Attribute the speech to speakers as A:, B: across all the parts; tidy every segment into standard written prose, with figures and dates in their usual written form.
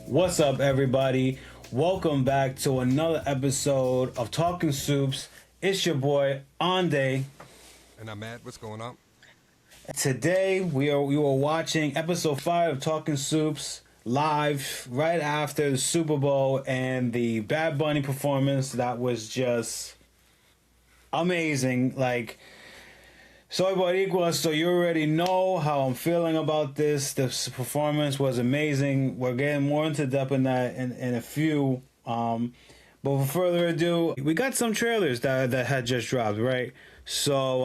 A: What's up, everybody? Welcome back to another episode of Talking Supes. It's your boy Ande.
B: And I'm Matt. What's going on?
A: Today we were watching episode 5 of Talking Supes live right after the Super Bowl and the Bad Bunny performance that was just amazing. Soy Boricua, so you already know how I'm feeling about this. This performance was amazing. We're getting more into depth in that in a few. But for further ado, we got some trailers that had just dropped, right? So,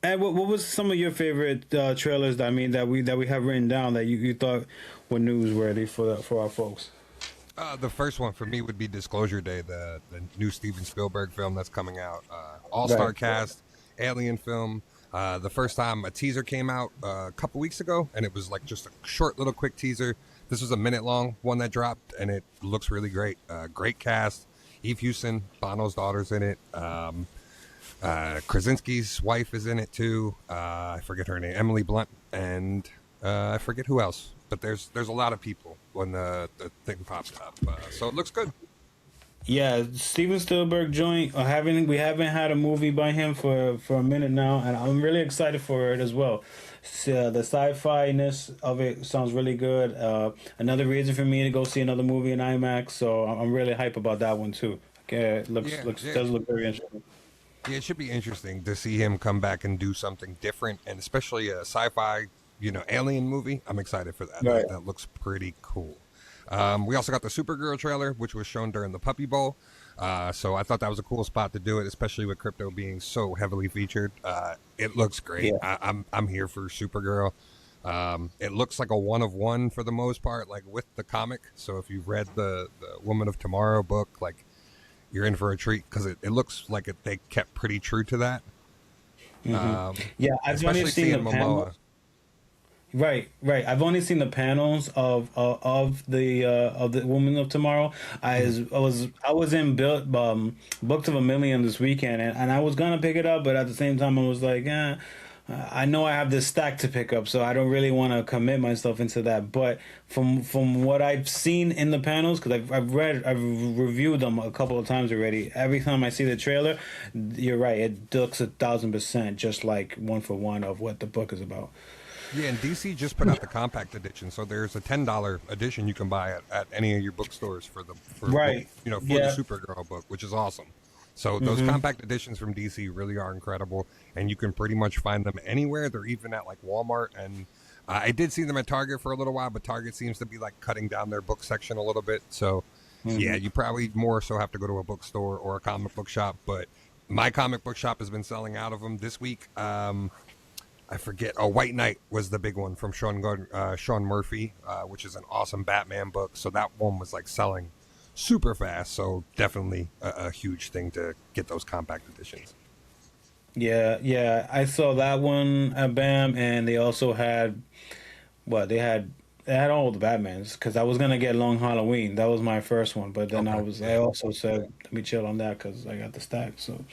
A: and what was some of your favorite trailers that we have written down that you thought were newsworthy for our folks?
B: The first one for me would be Disclosure Day, the new Steven Spielberg film that's coming out. All-star
A: Right.
B: cast, alien film. The first time a teaser came out a couple weeks ago, and it was like just a short little quick teaser. This was a minute long one that dropped, and it looks really great. Great cast. Eve Hewson, Bono's daughter's in it. Krasinski's wife is in it too. I forget her name, Emily Blunt, and I forget who else. But there's a lot of people when the thing pops up, so it looks good.
A: Yeah, Steven Spielberg joint. We haven't had a movie by him for a minute now, and I'm really excited for it as well. So, the sci-fi-ness of it sounds really good. Another reason for me to go see another movie in IMAX, so I'm really hype about that one too. Okay, does look very interesting.
B: Yeah, it should be interesting to see him come back and do something different, and especially a sci-fi, alien movie. I'm excited for that.
A: Right.
B: That looks pretty cool. We also got the Supergirl trailer, which was shown during the Puppy Bowl. So I thought that was a cool spot to do it, especially with Crypto being so heavily featured. It looks great.
A: Yeah.
B: I'm here for Supergirl. It looks like a one of one for the most part, like with the comic. So if you've read the Woman of Tomorrow book, like you're in for a treat because it looks like they kept pretty true to that.
A: Yeah, I've only
B: Especially
A: seen
B: seeing
A: the
B: Momoa.
A: panels. Right. I've only seen the panels of the Woman of Tomorrow. I was in Books of a Million this weekend, and I was gonna pick it up, but at the same time I was like, I know I have this stack to pick up, so I don't really want to commit myself into that. But from what I've seen in the panels, because I've reviewed them a couple of times already. Every time I see the trailer, you're right. It looks 1,000% just like one for one of what the book is about.
B: Yeah, and DC just put out the compact edition, so there's a $10 edition you can buy at any of your bookstores for
A: Right.
B: the
A: Yeah.
B: Supergirl book, which is awesome. So those compact editions from DC really are incredible, and you can pretty much find them anywhere. They're even at like Walmart, and I did see them at Target for a little while, but Target seems to be like cutting down their book section a little bit. So yeah, you probably more so have to go to a bookstore or a comic book shop. But my comic book shop has been selling out of them this week. I forget. Oh, White Knight was the big one from Sean Murphy, which is an awesome Batman book. So that one was like selling super fast. So definitely a huge thing to get those compact editions.
A: Yeah, I saw that one at BAM, and they also had they had all the Batmans because I was gonna get Long Halloween. That was my first one, but then
B: Okay.
A: I also said let me chill on that because I got the stack. So,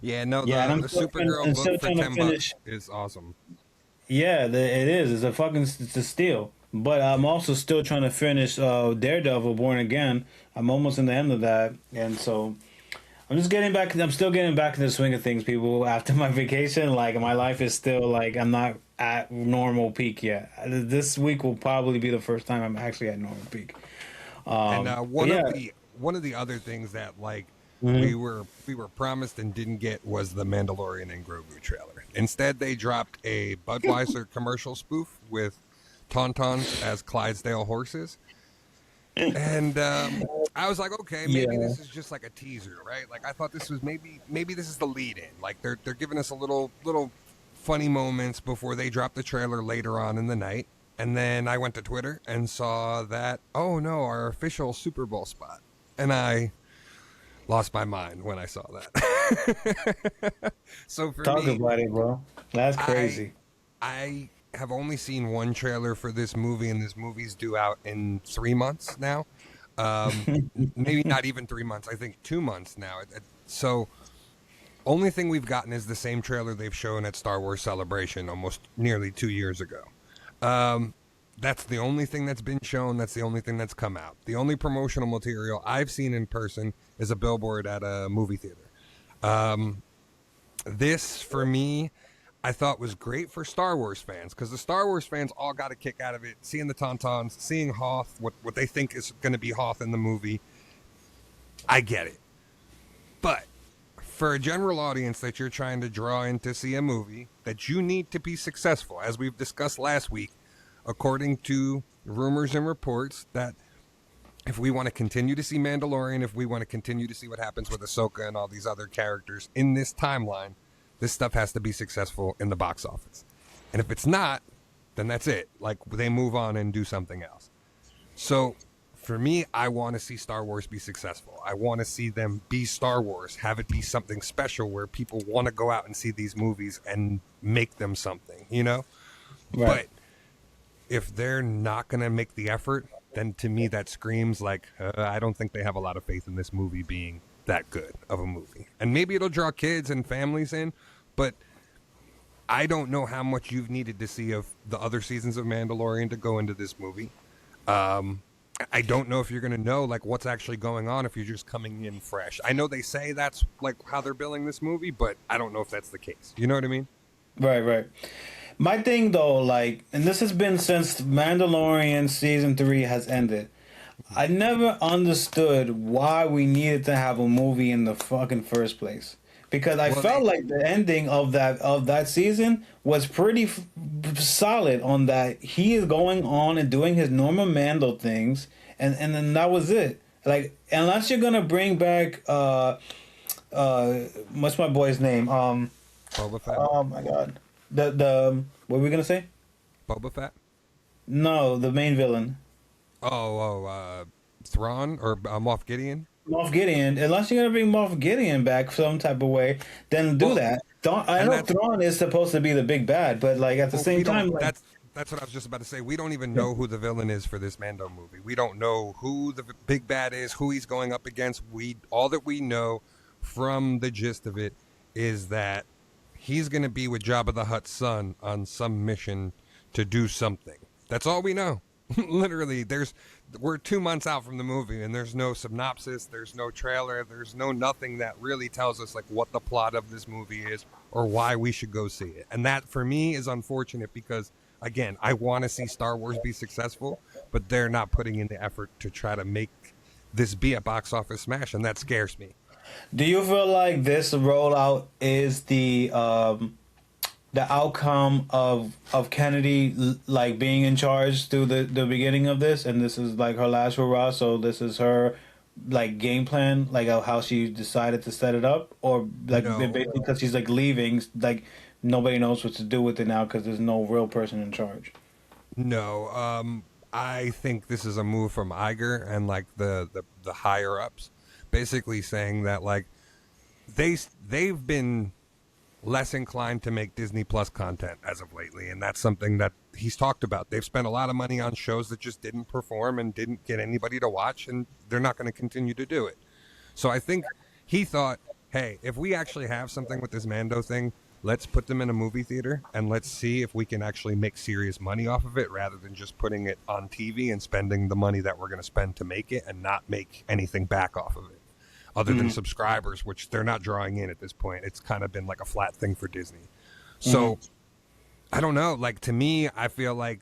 B: Yeah, no,
A: yeah, and
B: the Supergirl book for $10 is awesome.
A: Yeah, it is. It's a steal. But I'm also still trying to finish Daredevil Born Again. I'm almost in the end of that, and so I'm just getting back. I'm still getting back in the swing of things, people. After my vacation, like my life is still like I'm not at normal peak yet. This week will probably be the first time I'm actually at normal peak.
B: And
A: But yeah,
B: one of the other things that like
A: mhm.
B: we were promised and didn't get was the Mandalorian and Grogu trailer. Instead, they dropped a Budweiser commercial spoof with Tauntauns as Clydesdale horses. And I was like, okay, maybe
A: Yeah,
B: this is just like a teaser, right? Like I thought this was maybe this is the lead in. Like they're giving us a little funny moments before they drop the trailer later on in the night. And then I went to Twitter and saw that, oh no, our official Super Bowl spot. And I lost my mind when I saw that. So for
A: talk
B: me,
A: about it, bro. That's
B: I
A: crazy.
B: I have only seen one trailer for this movie, and this movie's due out in 3 months now. Maybe not even 3 months. I think 2 months now. So only thing we've gotten is the same trailer they've shown at Star Wars Celebration almost nearly 2 years ago. That's the only thing that's been shown. That's the only thing that's come out. The only promotional material I've seen in person is a billboard at a movie theater. This, for me, I thought was great for Star Wars fans, because the Star Wars fans all got a kick out of it, seeing the Tauntauns, seeing Hoth, what they think is going to be Hoth in the movie. I get it. But for a general audience that you're trying to draw in to see a movie, that you need to be successful, as we've discussed last week, according to rumors and reports, that if we want to continue to see Mandalorian, if we want to continue to see what happens with Ahsoka and all these other characters in this timeline, this stuff has to be successful in the box office. And if it's not, then that's it. Like, they move on and do something else. So for me, I want to see Star Wars be successful. I want to see them be Star Wars, have it be something special where people want to go out and see these movies and make them something, you know?
A: Right.
B: But if they're not going to make the effort, then to me that screams like, I don't think they have a lot of faith in this movie being that good of a movie. And maybe it'll draw kids and families in, but I don't know how much you've needed to see of the other seasons of Mandalorian to go into this movie. I don't know if you're going to know like what's actually going on if you're just coming in fresh. I know they say that's like how they're billing this movie, but I don't know if that's the case. You know what I mean?
A: Right. My thing though, like, and this has been since Mandalorian season 3 has ended. I never understood why we needed to have a movie in the fucking first place. Because I felt like the ending of that season was pretty solid on that. He is going on and doing his normal Mando things, and then that was it. Like, unless you're gonna bring back what's my boy's name?
B: Boba Fett.
A: Oh my god. The what were we gonna say?
B: Boba Fett?
A: No, the main villain.
B: Thrawn or Moff Gideon?
A: Moff Gideon. Unless you're gonna bring Moff Gideon back some type of way, then do that. I know Thrawn is supposed to be the big bad, but like at the same time, like,
B: that's what I was just about to say. We don't even know who the villain is for this Mando movie. We don't know who the big bad is, who he's going up against. All that we know from the gist of it is that he's going to be with Jabba the Hutt's son on some mission to do something. That's all we know. Literally, we're 2 months out from the movie, and there's no synopsis, there's no trailer, there's no nothing that really tells us like what the plot of this movie is or why we should go see it. And that, for me, is unfortunate because, again, I want to see Star Wars be successful, but they're not putting in the effort to try to make this be a box office smash, and that scares me.
A: do you feel like this rollout is the outcome of Kennedy like being in charge through the beginning of this, and this is like her last hurrah, so this is her like game plan, like how she decided to set it up, or like
B: No.
A: basically because she's like leaving, like nobody knows what to do with it now because there's no real person in charge.
B: No, I think this is a move from Iger and like the higher ups, basically saying that like they've been less inclined to make Disney Plus content as of lately, and that's something that he's talked about. They've spent a lot of money on shows that just didn't perform and didn't get anybody to watch, and they're not going to continue to do it. So I think he thought, hey, if we actually have something with this Mando thing, let's put them in a movie theater and let's see if we can actually make serious money off of it rather than just putting it on TV and spending the money that we're going to spend to make it and not make anything back off of it. Other than subscribers, which they're not drawing in at this point. It's kind of been like a flat thing for Disney. So, I don't know. Like, to me, I feel like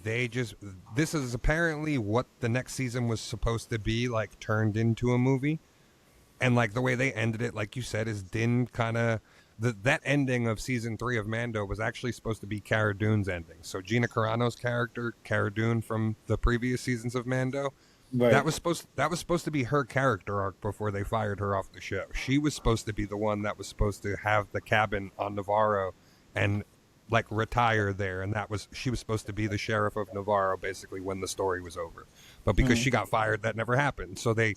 B: this is apparently what the next season was supposed to be, like, turned into a movie. And, like, the way they ended it, like you said, is Din kind of... That ending of season 3 of Mando was actually supposed to be Cara Dune's ending. So, Gina Carano's character, Cara Dune from the previous seasons of Mando... Right. That was supposed to be her character arc before they fired her off the show. She was supposed to be the one that was supposed to have the cabin on Navarro and like retire there, and she was supposed to be the sheriff of Navarro basically when the story was over. But because she got fired, that never happened. So they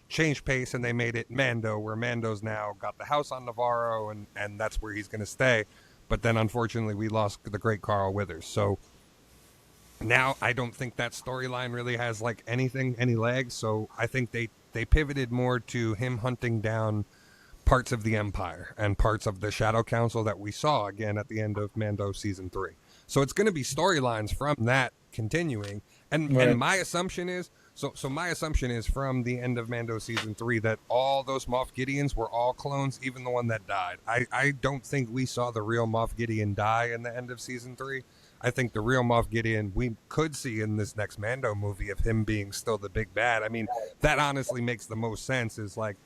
B: changed pace and they made it Mando, where Mando's now got the house on Navarro and that's where he's going to stay. But then unfortunately we lost the great Carl Withers. So now I don't think that storyline really has like any legs. So I think they pivoted more to him hunting down parts of the Empire and parts of the Shadow Council that we saw again at the end of Mando season 3. So it's going to be storylines from that continuing. And
A: Right.
B: my assumption is my assumption is from the end of Mando season 3 that all those Moff Gideons were all clones, even the one that died. I don't think we saw the real Moff Gideon die in the end of season 3. I think the real Moff Gideon we could see in this next Mando movie of him being still the big bad. I mean, that honestly makes the most sense. Is like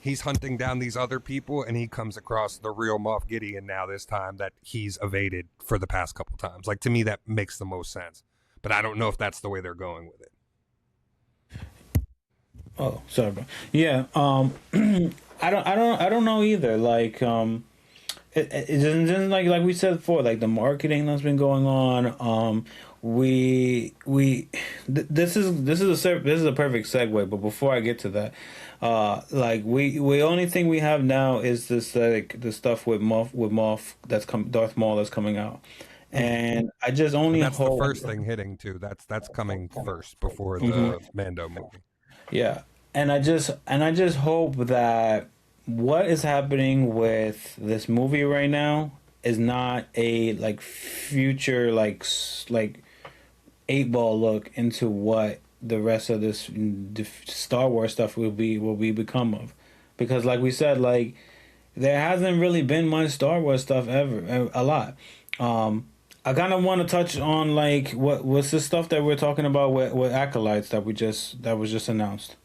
B: he's hunting down these other people and he comes across the real Moff Gideon now this time that he's evaded for the past couple times. Like, to me, that makes the most sense. But I don't know if that's the way they're going with it.
A: Oh, sorry, bro. Yeah. I don't know either. Like, it's just like we said before, like the marketing that's been going on. This is a perfect segue. But before I get to that, like we only thing we have now is this like the stuff with Moff Darth Maul that's coming out, and I just only
B: And that's the
A: hope.
B: first thing hitting too. That's coming first before
A: Mhm.
B: the Mando movie.
A: Yeah, and I just hope that what is happening with this movie right now is not a like future like 8 ball look into what the rest of this the Star Wars stuff will be become of, because like we said, like there hasn't really been much Star Wars stuff ever, a lot. I kind of want to touch on like what's the stuff that we're talking about with acolytes that was just announced.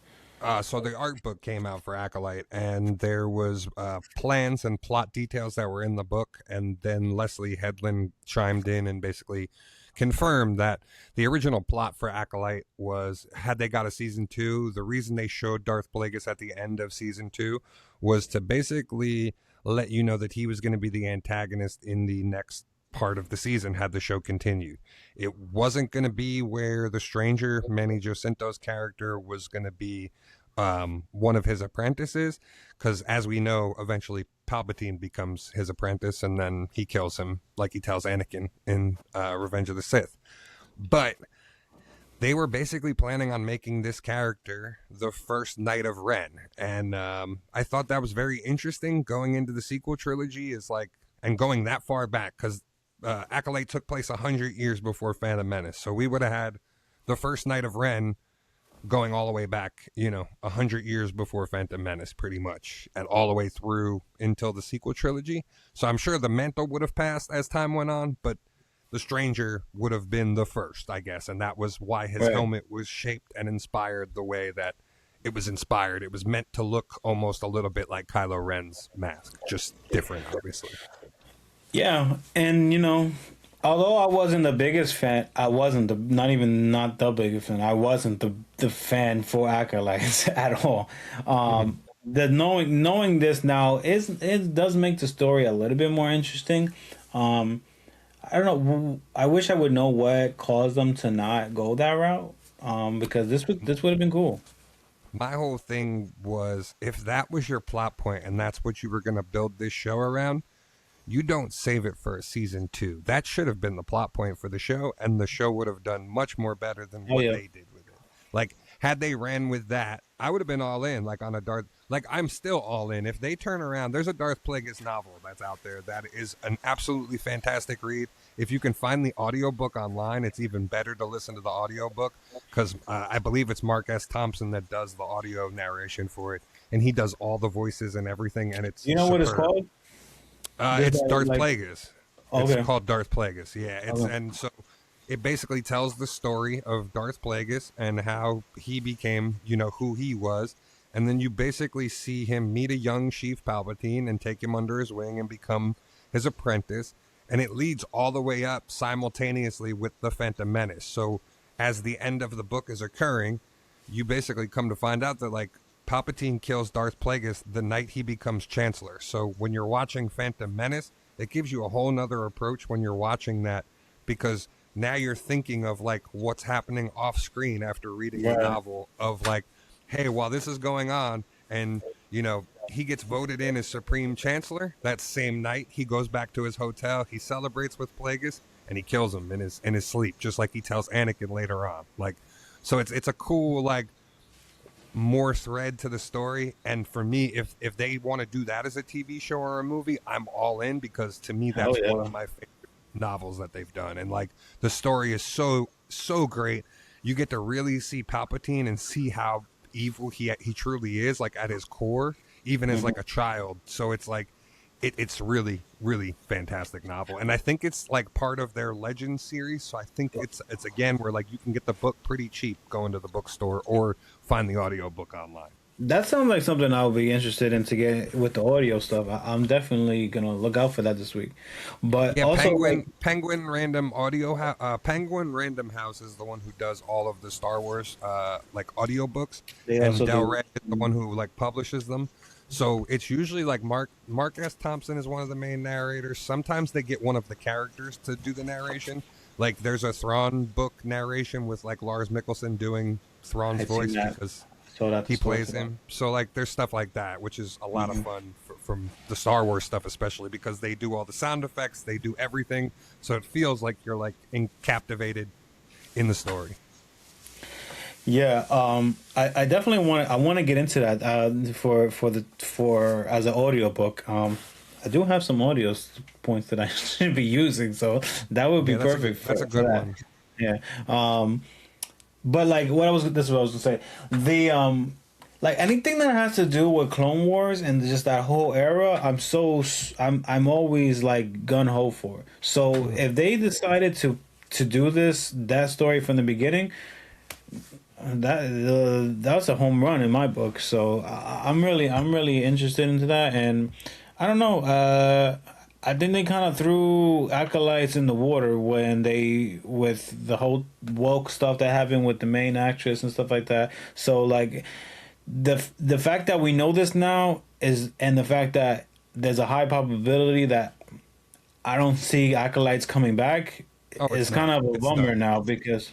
B: So the art book came out for Acolyte, and there was plans and plot details that were in the book, and then Leslie Headland chimed in and basically confirmed that the original plot for Acolyte was, had they got a season 2, the reason they showed Darth Plagueis at the end of season 2 was to basically let you know that he was going to be the antagonist in the next part of the season had the show continued. It wasn't going to be where the stranger, Manny Jacinto's character, was going to be one of his apprentices, because as we know, eventually Palpatine becomes his apprentice and then he kills him like he tells Anakin in Revenge of the Sith. But they were basically planning on making this character the first Knight of Ren, and I thought that was very interesting going into the sequel trilogy, is like, and going that far back, because Acolyte took place 100 years before Phantom Menace, so we would have had the first Knight of Ren going all the way back, 100 years before Phantom Menace, pretty much, and all the way through until the sequel trilogy. So I'm sure the mantle would have passed as time went on, but the stranger would have been the first, I guess, and that was why his
A: Right.
B: helmet was shaped and inspired the way that it was inspired. It was meant to look almost a little bit like Kylo Ren's mask, just different, obviously.
A: Yeah, and although I wasn't the biggest fan, I wasn't the not the biggest fan. I wasn't the fan for acolytes at all. The knowing this now it does make the story a little bit more interesting. I don't know. I wish I would know what caused them to not go that route. Because this would have been cool.
B: My whole thing was, if that was your plot point and that's what you were going to build this show around, you don't save it for a season 2. That should have been the plot point for the show, and the show would have done much more better than
A: Oh
B: what
A: yeah,
B: they did with it. Like, had they ran with that, I would have been all in. Like, on a Darth, like, I'm still all in. If they turn around, there's a Darth Plagueis novel that's out there that is an absolutely fantastic read. If you can find the audiobook online, it's even better to listen to the audiobook, because I believe it's Mark S. Thompson that does the audio narration for it, and he does all the voices and everything, and it's
A: you know what it's
B: superb.
A: called? This
B: It's Darth
A: like
B: Plagueis. It's
A: okay,
B: called Darth Plagueis. Yeah,
A: okay,
B: and so it basically tells the story of Darth Plagueis and how he became, who he was, and then you basically see him meet a young Sheev Palpatine and take him under his wing and become his apprentice, and it leads all the way up simultaneously with the Phantom Menace. So as the end of the book is occurring, you basically come to find out that, like, Palpatine kills Darth Plagueis the night he becomes Chancellor. So when you're watching Phantom Menace, it gives you a whole nother approach when you're watching that, because now you're thinking of, like, what's happening off screen after reading the
A: right,
B: novel, of like, hey, while this is going on and, he gets voted in as Supreme Chancellor, that same night he goes back to his hotel, he celebrates with Plagueis, and he kills him in his sleep, just like he tells Anakin later on. Like, so it's a cool, like, more thread to the story. And for me, if they want to do that as a TV show or a movie, I'm all in, because to me
A: hell
B: that's one
A: yeah,
B: of my favorite novels that they've done, and like the story is so so great. You get to really see Palpatine and see how evil he truly is, like at his core, even as like a child. So it's like it's really really fantastic novel, and I think it's like part of their Legends series. So I think it's again where like you can get the book pretty cheap going to the bookstore or find the audiobook online.
A: That sounds like something I'll be interested in to get with the audio stuff. I'm definitely gonna look out for that this week. But
B: Yeah,
A: also, like,
B: Penguin Random House is the one who does all of the Star Wars like audiobooks,
A: they
B: and
A: also
B: Del
A: do.
B: Rey is the one who like publishes them. So it's usually like Mark S. Thompson is one of the main narrators. Sometimes they get one of the characters to do the narration. Like there's a Thrawn book narration with like Lars Mikkelsen doing Thrawn's
A: I've seen
B: voice
A: that.
B: because
A: So that's
B: he plays him. So like there's stuff like that, which is a lot of fun from the Star Wars stuff, especially because they do all the sound effects, they do everything, so it feels like you're like captivated in the story.
A: Yeah, I definitely want to get into that for as an audiobook. I do have some audio points that I should be using, so that would be
B: Yeah,
A: perfect
B: that's a
A: for
B: good
A: that.
B: one.
A: Yeah. But like this is what I was gonna say. The like anything that has to do with Clone Wars and just that whole era, I'm always like gun ho for. So if they decided to do that story from the beginning, that's a home run in my book. So I'm really interested into that, and I don't know. I think they kind of threw acolytes in the water when they with the whole woke stuff that happened with the main actress and stuff like that. So like the fact that we know this now is, and the fact that there's a high probability that I don't see acolytes coming back
B: Oh,
A: is
B: it's
A: kind
B: not.
A: of a
B: It's
A: bummer
B: done.
A: now because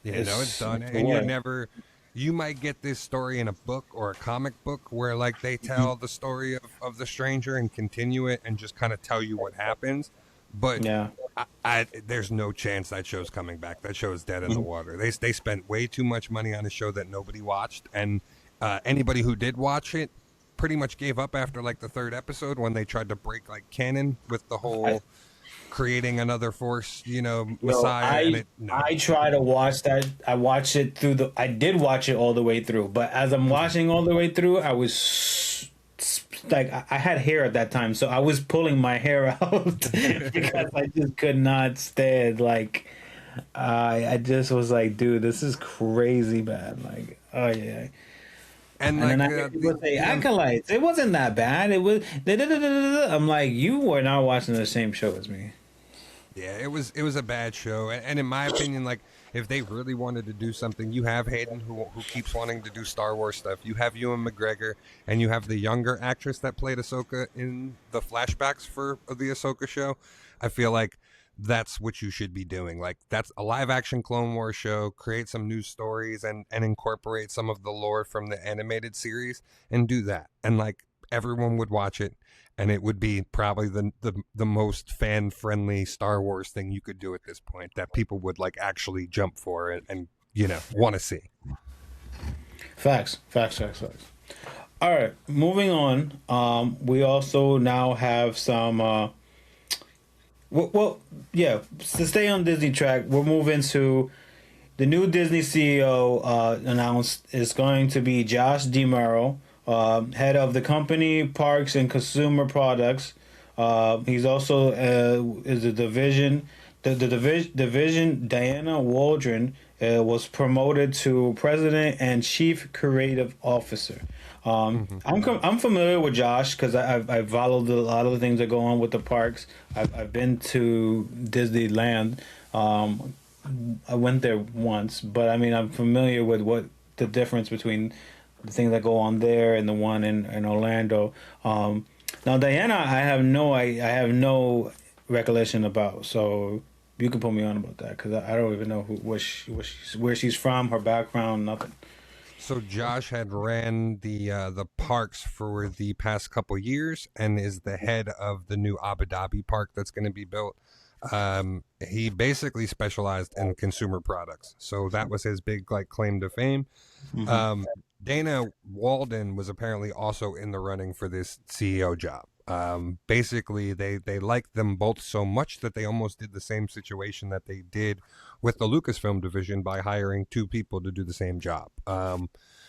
B: Yeah, no, it's done.
A: it's
B: And
A: away.
B: you might get this story in a book or a comic book where like they tell the story of the stranger and continue it and just kind of tell you what happens. But
A: Yeah.
B: there's no chance that show's coming back. That show is dead in the water. They spent way too much money on a show that nobody watched, and anybody who did watch it pretty much gave up after like the third episode when they tried to break like canon with the
A: I,
B: whole creating another force,
A: Yo,
B: Messiah, and it no.
A: I try to watch that. I watch it through the. I did watch it all the way through, but as I'm watching all the way through, I was like, I had hair at that time, so I was pulling my hair out because I just could not stand. Like, I just was like, dude, this is crazy, man. Like, oh yeah.
B: And
A: And
B: like
A: then I heard people say acolytes. It wasn't that bad. It was. I'm like, you were not watching the same show as me.
B: yeah, it was a bad show, and in my opinion, like if they really wanted to do something, you have Hayden who keeps wanting to do Star Wars stuff. You have Ewan McGregor, and you have the younger actress that played Ahsoka in the flashbacks for the Ahsoka show. I feel like that's what you should be doing. Like that's a live action Clone Wars show. Create some new stories and incorporate some of the lore from the animated series and do that. And like everyone would watch it, and it would be probably the most fan friendly Star Wars thing you could do at this point that people would like actually jump for and want to see.
A: Facts. All right, moving on. We also now have some. Yeah. To stay on Disney track, we're moving to the new Disney CEO. Announced is going to be Josh DeMuro, head of the company Parks and Consumer Products. He's also is the division. The division Diana Waldron was promoted to president and chief creative officer. I'm familiar with Josh because I've followed a lot of the things that go on with the parks. I've been to Disneyland. I went there once, but I mean I'm familiar with what the difference between the things that go on there and the one in Orlando. Now Diana, I have no recollection about. So you can put me on about that because I don't even know where she's from, her background, nothing.
B: So Josh had ran the parks for the past couple years and is the head of the new Abu Dhabi park that's going to be built. He basically specialized in consumer products, so that was his big like claim to fame.
A: Hmm.
B: Dana Walden was apparently also in the running for this CEO job. Basically, they liked them both so much that they almost did the same situation that they did with the Lucasfilm division by hiring two people to do the same job.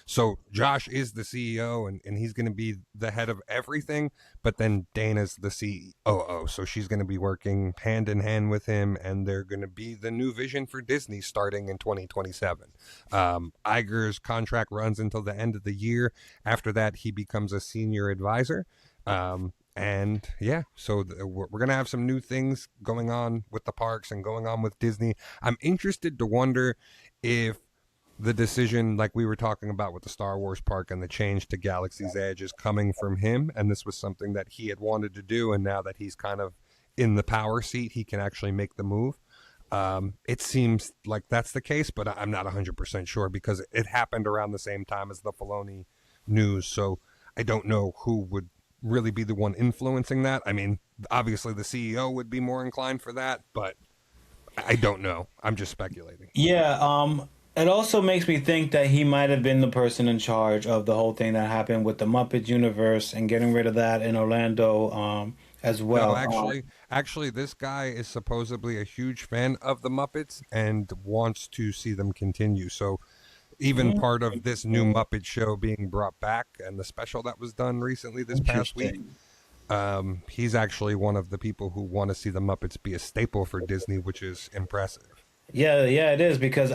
B: So Josh is the CEO, and he's going to be the head of everything, but then Dana's the COO. So she's going to be working hand in hand with him, and they're going to be the new vision for Disney starting in 2027. Iger's contract runs until the end of the year. After that, he becomes a senior advisor. And yeah, so we're going to have some new things going on with the parks and going on with Disney. I'm interested to wonder if the decision, like we were talking about with the Star Wars park and the change to Galaxy's Edge, is coming from him, and this was something that he had wanted to do, and now that he's kind of in the power seat, he can actually make the move. It seems like that's the case, but I'm not 100% sure because it happened around the same time as the Filoni news, so I don't know who would really be the one influencing that. I mean, obviously the CEO would be more inclined for that, but I don't know. I'm just speculating.
A: Yeah, it also makes me think that he might have been the person in charge of the whole thing that happened with the Muppet universe and getting rid of that in Orlando, as well.
B: No, actually, this guy is supposedly a huge fan of the Muppets and wants to see them continue. So even part of this new Muppet show being brought back and the special that was done recently this past week, he's actually one of the people who want to see the Muppets be a staple for Disney, which is impressive.
A: Yeah, yeah, it is because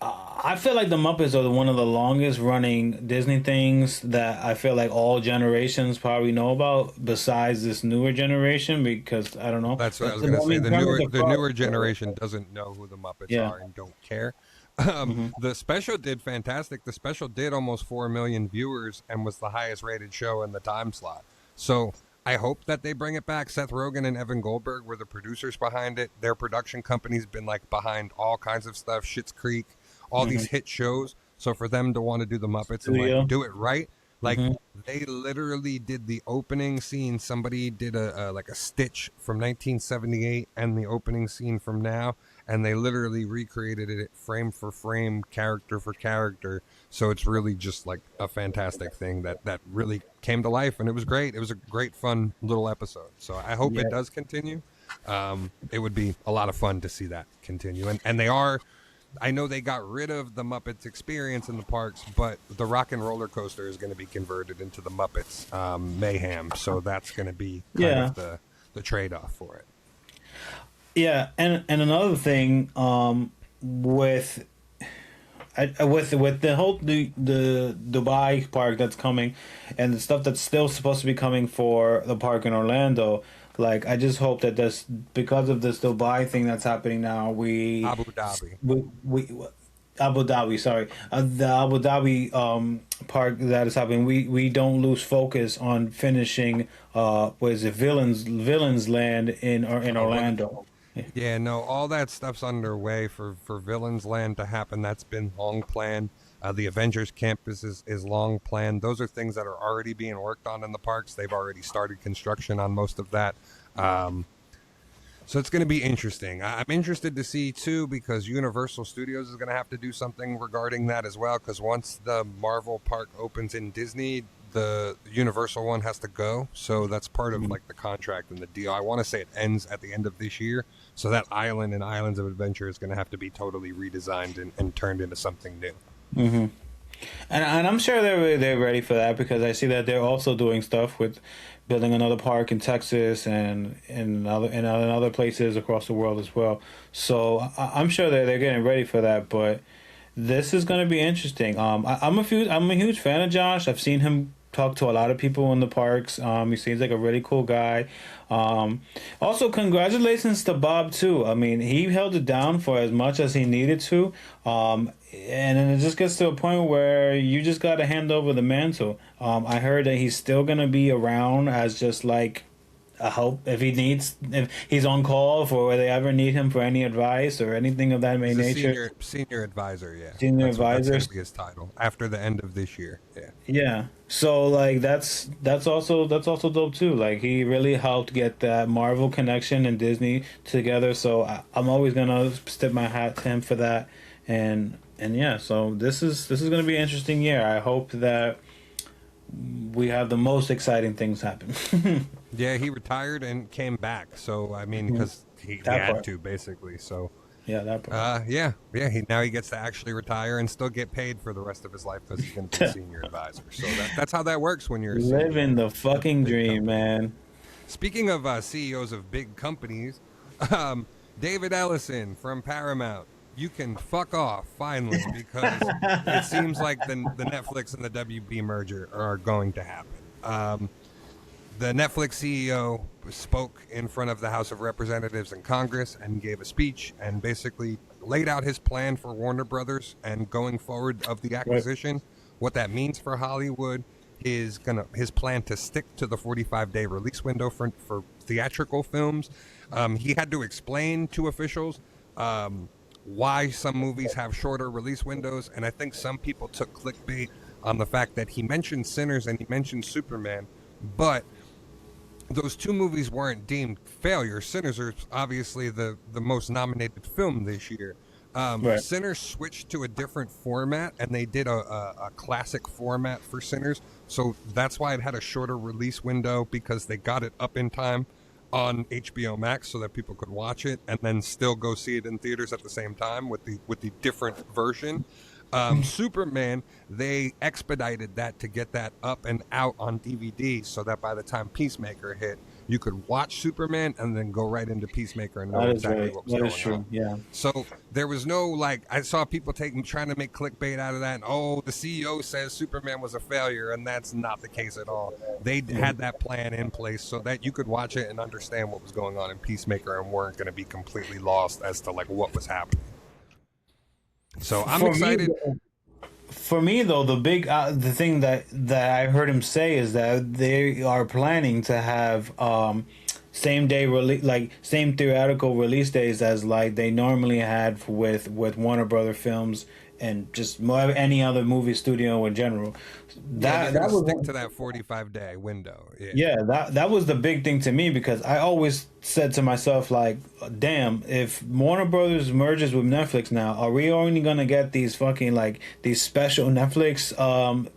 A: I feel like the Muppets are one of the longest running Disney things that I feel like all generations probably know about, besides this newer generation. Because I don't know.
B: That's what I was going to say. The newer generation doesn't know who the Muppets are and don't care. The special did fantastic. The special did almost 4 million viewers and was the highest rated show in the time slot. So I hope that they bring it back. Seth Rogen and Evan Goldberg were the producers behind it. Their production company's been like behind all kinds of stuff, Schitt's Creek, all these hit shows. So for them to want to do the Muppets and like do it right, like they literally did the opening scene. Somebody did a like a stitch from 1978 and the opening scene from now, and they literally recreated it frame for frame, character for character. So it's really just like a fantastic thing that really came to life, and it was great. It was a great, fun little episode. So I hope it does continue. It would be a lot of fun to see that continue. And they are, I know they got rid of the Muppets experience in the parks, but the Rock and Roller Coaster is going to be converted into the Muppets Mayhem. So that's going to be kind of the trade-off for it.
A: Yeah, and another thing, with the whole the Dubai park that's coming, and the stuff that's still supposed to be coming for the park in Orlando. Like, I just hope that this, because of this Dubai thing that's happening now,
B: Abu Dhabi.
A: Abu Dhabi, sorry, the Abu Dhabi park that is happening. We don't lose focus on finishing. What is it, Villains Land in Orlando.
B: Yeah, no, all that stuff's underway for Villains Land to happen. That's been long planned. The Avengers campus is long planned. Those are things that are already being worked on in the parks. They've already started construction on most of that. So it's going to be interesting. I'm interested to see, too, because Universal Studios is going to have to do something regarding that as well, because once the Marvel park opens in Disney, the Universal one has to go. So that's part of like the contract and the deal. I want to say it ends at the end of this year. So that island and Islands of Adventure is going to have to be totally redesigned and turned into something new.
A: And I'm sure they're ready for that, because I see that they're also doing stuff with building another park in Texas and in other places across the world as well. So I'm sure they're getting ready for that. But this is going to be interesting. I'm a huge fan of Josh. I've seen him talk to a lot of people in the parks. He seems like a really cool guy. Also, congratulations to Bob too. I mean, he held it down for as much as he needed to, and then it just gets to a point where you just got to hand over the mantle. I heard that he's still gonna be around as just like a help if he's on call for where they ever need him for any advice or anything of that nature.
B: Senior advisor, yeah.
A: Senior advisor.
B: That's gonna be his title after the end of this year. Yeah.
A: Yeah. So like that's also dope too. Like, he really helped get that Marvel connection and Disney together. So I'm always gonna tip my hat to him for that. And yeah, so this is gonna be an interesting year. I hope that we have the most exciting things happen.
B: Yeah, he retired and came back. So I mean,
A: Mhm.
B: because he
A: That
B: had
A: part.
B: to basically. So
A: Yeah, that part.
B: yeah. Now he gets to actually retire and still get paid for the rest of his life because he's going to be a senior advisor. So that's how that works when you're a
A: Living
B: CEO
A: the
B: of a
A: fucking
B: big
A: dream,
B: company.
A: man.
B: Speaking of CEOs of big companies, um, David Ellison from Paramount, you can fuck off finally because it seems like the Netflix and the WB merger are going to happen. The Netflix CEO spoke in front of the House of Representatives and Congress and gave a speech and basically laid out his plan for Warner Brothers and going forward of the
A: Right.
B: acquisition, what that means for Hollywood, his plan to stick to the 45-day release window for theatrical films. He had to explain to officials why some movies have shorter release windows, and I think some people took clickbait on the fact that he mentioned Sinners and he mentioned Superman, but those two movies weren't deemed failures. Sinners are obviously the most nominated film this year.
A: Right.
B: Sinners switched to a different format, and they did a classic format for Sinners. So that's why it had a shorter release window because they got it up in time on HBO Max so that people could watch it and then still go see it in theaters at the same time with the different version. Superman, they expedited that to get that up and out on DVD so that by the time Peacemaker hit, you could watch Superman and then go right into Peacemaker and know
A: That is
B: exactly
A: right.
B: what was
A: That is
B: going on.
A: true. Yeah.
B: So there was no like I saw people trying to make clickbait out of that. And, oh, the CEO says Superman was a failure, and that's not the case at all. They had that plan in place so that you could watch it and understand what was going on in Peacemaker and weren't going to be completely lost as to like what was happening. So I'm
A: For me,
B: excited.
A: For me though, the thing that I heard him say is that they are planning to have same day release, like same theoretical release days as like they normally had with Warner Brother films and just any other movie studio in general.
B: Yeah, they're
A: That
B: going to
A: that
B: stick
A: was
B: to that 45-day window. Yeah.
A: Yeah, that was the big thing to me because I always said to myself like, damn, if Warner Brothers merges with Netflix now, are we only gonna get these fucking like these special Netflix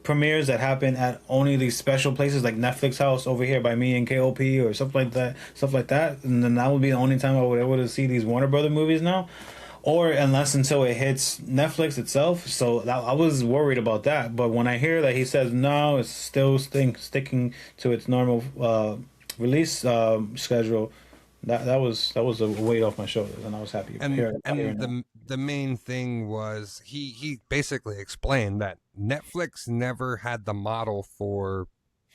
A: premieres that happen at only these special places like Netflix House over here by me and KOP or stuff like that, and then that would be the only time I would able to see these Warner Brother movies now, or unless until it hits Netflix itself. So I was worried about that. But when I hear that he says no, it's still sticking to its normal release schedule, that was a weight off my shoulders, and I was happy hearing that.
B: The main thing was he basically explained that Netflix never had the model for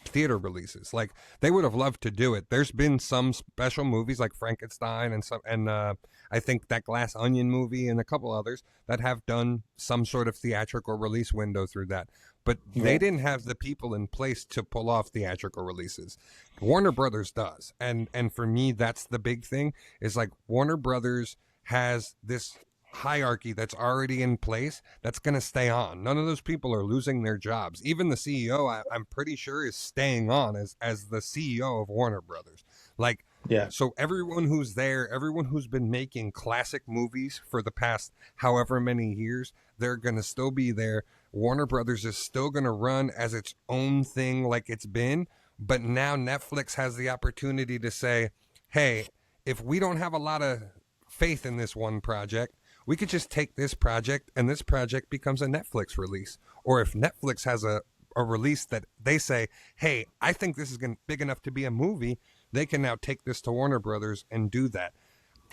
B: theater releases. Like they would have loved to do it. There's been some special movies like Frankenstein and I think that Glass Onion movie and a couple others that have done some sort of theatrical release window through that. But they
A: Yeah,
B: didn't have the people in place to pull off theatrical releases. Warner Brothers does. And for me that's the big thing is like Warner Brothers has this hierarchy that's already in place that's going to stay on. None of those people are losing their jobs. Even the CEO, I'm pretty sure, is staying on as the CEO of Warner Brothers. Like,
A: yeah,
B: so everyone who's there, everyone who's been making classic movies for the past however many years, they're going to still be there. Warner Brothers is still going to run as its own thing like it's been. But now Netflix has the opportunity to say, hey, if we don't have a lot of faith in this one project, we could just take this project and this project becomes a Netflix release. Or if Netflix has a release that they say, hey, I think this is big enough to be a movie, they can now take this to Warner Brothers and do that.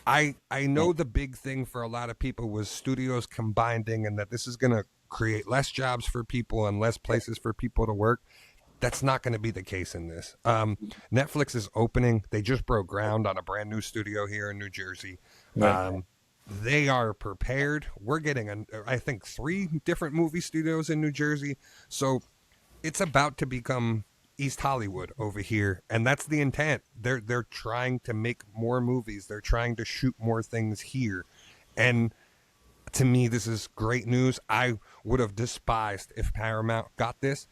B: I know the big thing for a lot of people was studios combining and that this is going to create less jobs for people and less places for people to work. That's not going to be the case in this. Netflix is opening. They just broke ground on a brand new studio here in New Jersey.
A: right.
B: Um, they are prepared. We're getting, I think, 3 different movie studios in New Jersey. So it's about to become East Hollywood over here, and that's the intent. They're trying to make more movies. They're trying to shoot more things here, and to me, this is great news. I would have despised if Paramount got this.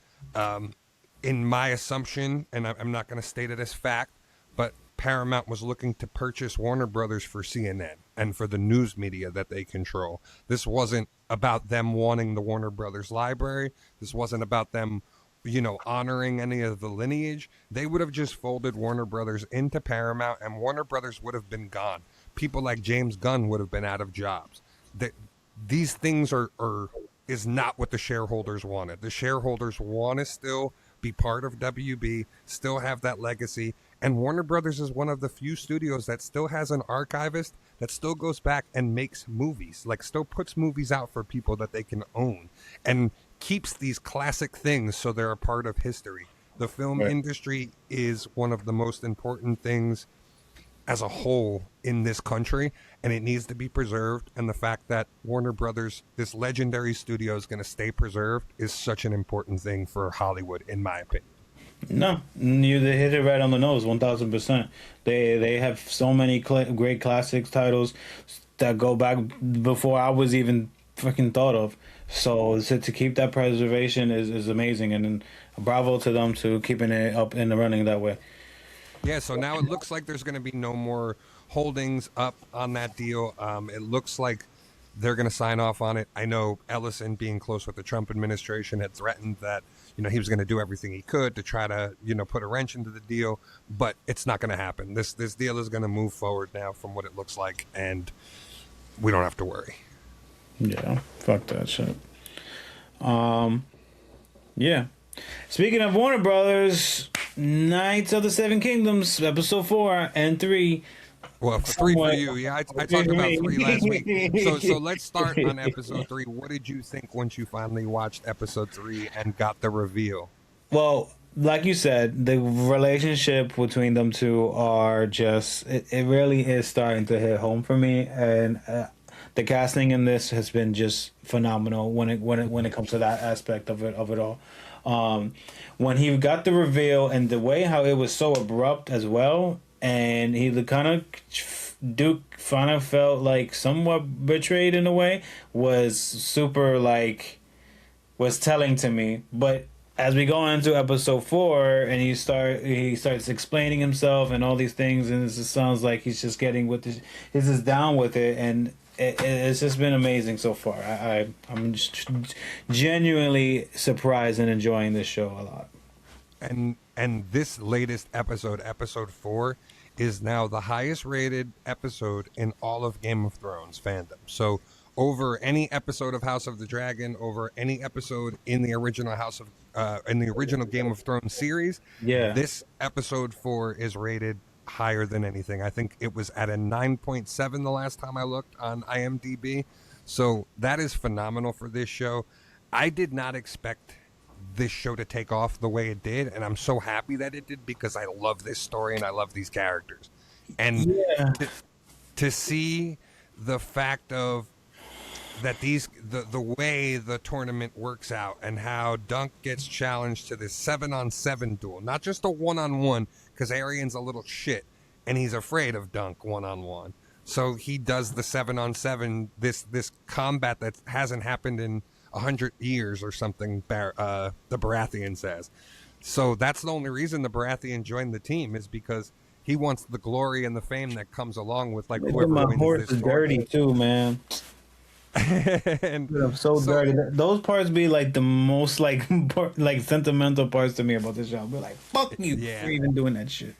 B: In my assumption, and I'm not going to state it as fact, but Paramount was looking to purchase Warner Brothers for CNN and for the news media that they control. This wasn't about them wanting the Warner Brothers library. This wasn't about them, honoring any of the lineage, they would have just folded Warner Brothers into Paramount, and Warner Brothers would have been gone. People like James Gunn would have been out of jobs. These things is not what the shareholders wanted. The shareholders want to still be part of WB, still have that legacy. And Warner Brothers is one of the few studios that still has an archivist that still goes back and makes movies, like still puts movies out for people that they can own and keeps these classic things so they're a part of history. The film industry is one of the most important things as a whole in this country, and it needs to be preserved. And the fact that Warner Brothers, this legendary studio, is going to stay preserved is such an important thing for Hollywood, in my opinion.
A: No, you hit it right on the nose, 1000%. They have so many great classics titles that go back before I was even freaking thought of. So to keep that preservation is amazing, and bravo to them to keeping it up in the running that way.
B: Yeah, so now it looks like there's going to be no more holdings up on that deal. It looks like they're going to sign off on it. I know Ellison, being close with the Trump administration, had threatened that he was going to do everything he could to try to put a wrench into the deal, but it's not going to happen. This deal is going to move forward now, from what it looks like, and we don't have to worry.
A: Yeah, fuck that shit. Yeah. Speaking of Warner Brothers, Knights of the Seven Kingdoms, episode 4 and 3.
B: Well, 3 for you. Yeah, I talked about 3 last week. So let's start on episode 3. What did you think once you finally watched episode 3 and got the reveal?
A: Well, like you said, the relationship between them two are just, it really is starting to hit home for me. And the casting in this has been just phenomenal when it comes to that aspect of it all. When he got the reveal and the way how it was so abrupt as well, and he Duke kind of felt like somewhat betrayed in a way, was super was telling to me. But as we go into episode 4 and he starts explaining himself and all these things, and it just sounds like he's just getting with this, he's just down with it, and it's just been amazing so far. I'm just genuinely surprised and enjoying this show a lot.
B: And this latest episode, episode 4, is now the highest rated episode in all of Game of Thrones fandom. So over any episode of House of the Dragon, over any episode in the original in the original Game of Thrones series, this episode 4 is rated higher than anything. I think it was at a 9.7 the last time I looked on IMDb. So that is phenomenal for this show. I did not expect this show to take off the way it did, and I'm so happy that it did, because I love this story and I love these characters. And to see the fact of that the way the tournament works out, and how Dunk gets challenged to this 7-on-7 duel, not just a 1-on-1, because Arian's a little shit and he's afraid of Dunk 1-on-1. So he does the 7-on-7, this combat that hasn't happened in 100 years or something, the Baratheon says. So that's the only reason the Baratheon joined the team, is because he wants the glory and the fame that comes along with whoever
A: my
B: wins
A: horse
B: this
A: is dirty too, man.
B: And
A: I'm so dirty. Those parts be the most sentimental parts to me about this show. I'll be like, fuck you for even doing that shit.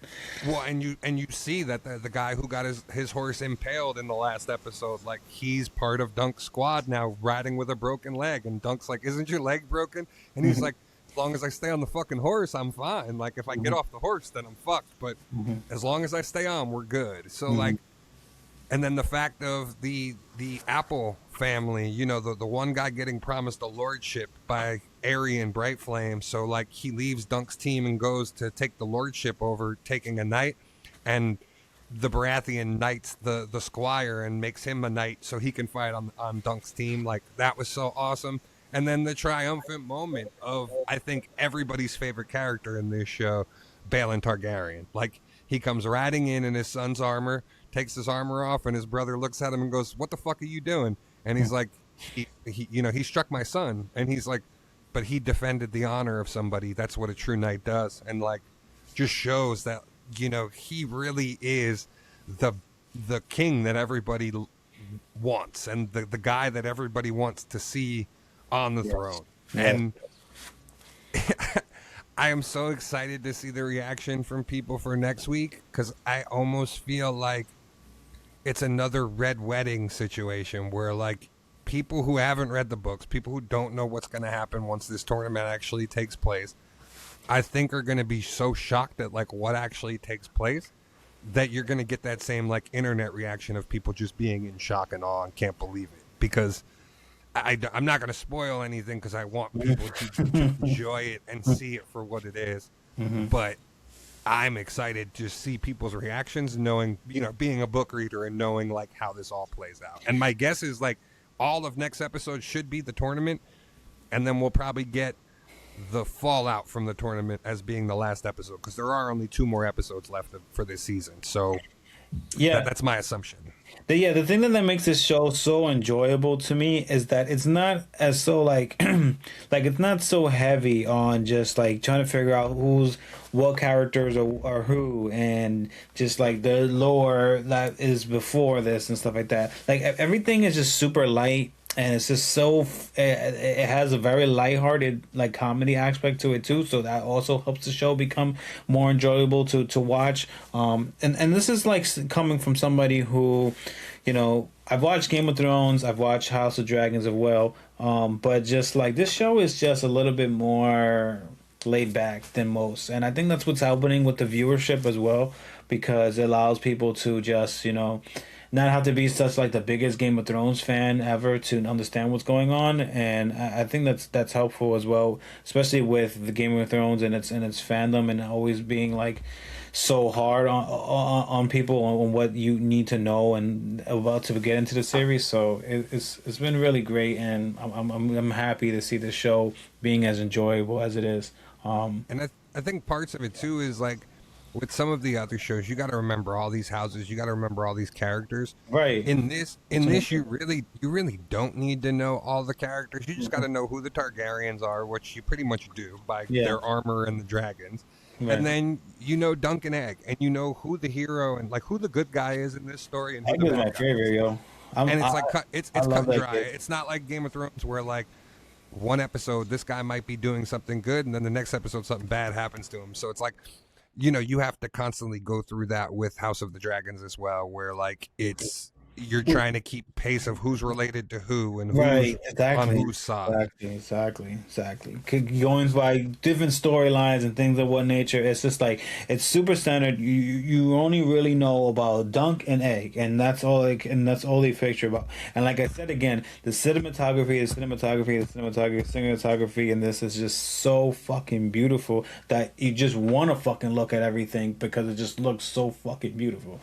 B: Well, and you see that the guy who got his horse impaled in the last episode, he's part of Dunk's squad now, riding with a broken leg, and Dunk's like, isn't your leg broken? And he's like, as long as I stay on the fucking horse, I'm fine. If I get off the horse, then I'm fucked. But as long as I stay on, we're good. So and then the fact of the Apple family, the one guy getting promised a lordship by Aryan Brightflame. So he leaves Dunk's team and goes to take the lordship over, taking a knight, and the Baratheon knights the squire and makes him a knight so he can fight on Dunk's team. That was so awesome. And then the triumphant moment of, I think, everybody's favorite character in this show, Balin Targaryen. He comes riding in his son's armor, takes his armor off, and his brother looks at him and goes, "What the fuck are you doing?" And he's like, he struck my son. And he's like, but he defended the honor of somebody. That's what a true knight does. And just shows that, he really is the king that everybody wants, and the guy that everybody wants to see on the throne. And I am so excited to see the reaction from people for next week because I almost feel like it's another Red Wedding situation where like people who haven't read the books, people who don't know what's going to happen once this tournament actually takes place, I think are going to be so shocked at like what actually takes place that you're going to get that same like internet reaction of people just being in shock and awe and can't believe it because I'm not going to spoil anything because I want people to enjoy it and see it for what it is. But I'm excited to see people's reactions, knowing, you know, being a book reader and knowing like how this all plays out. And my guess is like all of next episode should be the tournament, and then we'll probably get the fallout from the tournament as being the last episode because there are only 2 more episodes left for this season. So yeah, that's my assumption.
A: The thing that makes this show so enjoyable to me is that it's not as so like like it's not so heavy on just like trying to figure out what characters are who and just like the lore that is before this and stuff like that. Like everything is just super light. And it's just so it has a very lighthearted like comedy aspect to it too, so that also helps the show become more enjoyable to watch. And this is like coming from somebody who, you know, I've watched Game of Thrones, I've watched House of Dragons as well, but just like this show is just a little bit more laid back than most, and I think that's what's happening with the viewership as well, because it allows people to just, you know, not have to be such like the biggest Game of Thrones fan ever to understand what's going on, and I think that's helpful as well, especially with the Game of Thrones and its fandom and always being like so hard on people on what you need to know and about to get into the series. So it's been really great, and I'm happy to see the show being as enjoyable as it is.
B: And I think parts of it too is like, with some of the other shows, you got to remember all these houses. You got to remember all these characters.
A: Right.
B: In this, you really don't need to know all the characters. You just got to know who the Targaryens are, which you pretty much do by their armor and the dragons. Right. And then you know Dunk and Egg, and you know who the hero and like who the good guy is in this story. And who
A: Egg is my favorite, yo.
B: And it's like it's cut dry. It's not like Game of Thrones where like one episode this guy might be doing something good, and then the next episode something bad happens to him. So it's like, you know, you have to constantly go through that with House of the Dragons as well, where like you're trying to keep pace of who's related to who and who's on whose side.
A: Exactly. Going by different storylines and things of what nature. It's just like it's super standard. You only really know about Dunk and Egg, and that's all they picture about. And like I said again, the cinematography, and this is just so fucking beautiful that you just want to fucking look at everything because it just looks so fucking beautiful.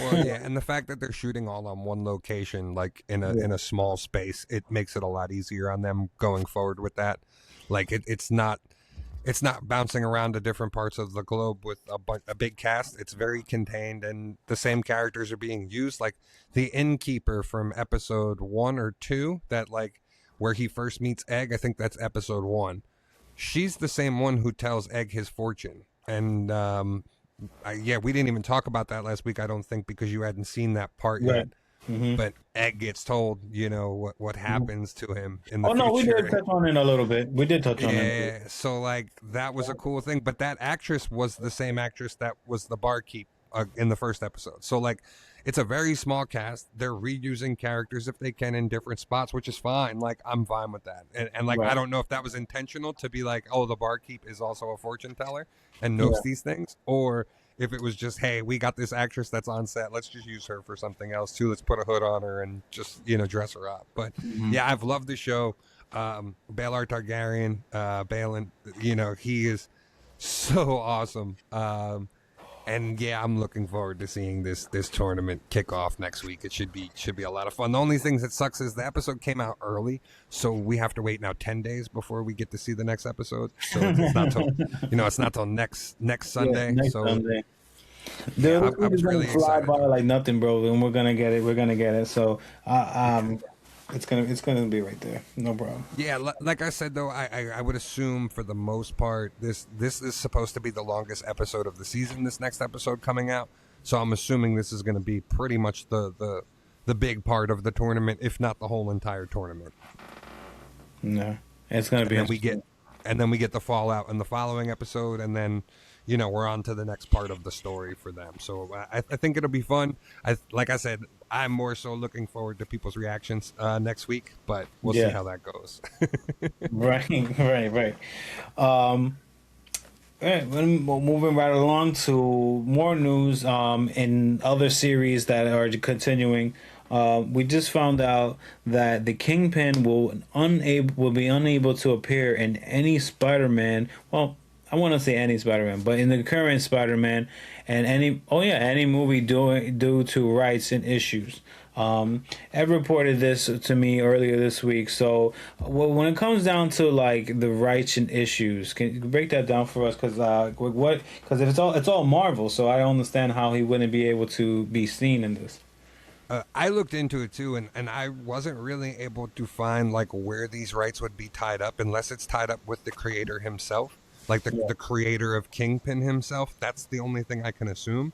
B: Well, yeah, and the fact that they're shooting all on one location, like in a small space, it makes it a lot easier on them going forward with that. Like it's not bouncing around to different parts of the globe with a big cast. It's very contained, and the same characters are being used. Like the innkeeper from episode 1 or 2, that like where he first meets Egg. I think that's episode 1. She's the same one who tells Egg his fortune, and we didn't even talk about that last week, I don't think, because you hadn't seen that part yet. Mm-hmm. But Egg gets told, you know, what happens to him in the future. Oh, no,
A: we did touch on it a little bit. We did touch on it.
B: Yeah, so, like, that was a cool thing. But that actress was the same actress that was the barkeep in the first episode. So, like, it's a very small cast. They're reusing characters if they can in different spots, which is fine. Like, I'm fine with that. And like, I don't know if that was intentional to be like, oh, the barkeep is also a fortune teller and knows these things, or if it was just, hey, we got this actress that's on set, let's just use her for something else too. Let's put a hood on her and just, you know, dress her up. But yeah, I've loved the show. Baelor Targaryen, Balin, you know, he is so awesome. And yeah, I'm looking forward to seeing this tournament kick off next week. It should be a lot of fun. The only thing that sucks is the episode came out early, so we have to wait now 10 days before we get to see the next episode. So it's not till next Sunday.
A: Sunday. Yeah, I'm really excited. Fly by like nothing, bro, and we're gonna get it. So it's gonna be right there, no problem.
B: Yeah, like I said though, I would assume for the most part this is supposed to be the longest episode of the season. This next episode coming out, so I'm assuming this is going to be pretty much the big part of the tournament, if not the whole entire tournament.
A: No, it's going to be.
B: And and then we get the fallout in the following episode, and then we're on to the next part of the story for them. So I think it'll be fun. Like I said, I'm more so looking forward to people's reactions next week, but we'll see how that goes.
A: Right. Um, Right, moving right along to more news in other series that are continuing. We just found out that the Kingpin will be unable to appear in any Spider-Man. Well, I want to say any Spider-Man, but in the current Spider-Man and any movie due to rights and issues. Ed reported this to me earlier this week. So when it comes down to like the rights and issues, can you break that down for us? Because Because it's all Marvel, so I don't understand how he wouldn't be able to be seen in this.
B: I looked into it too, and I wasn't really able to find like where these rights would be tied up, unless it's tied up with the creator himself, like the creator of Kingpin himself. That's the only thing I can assume.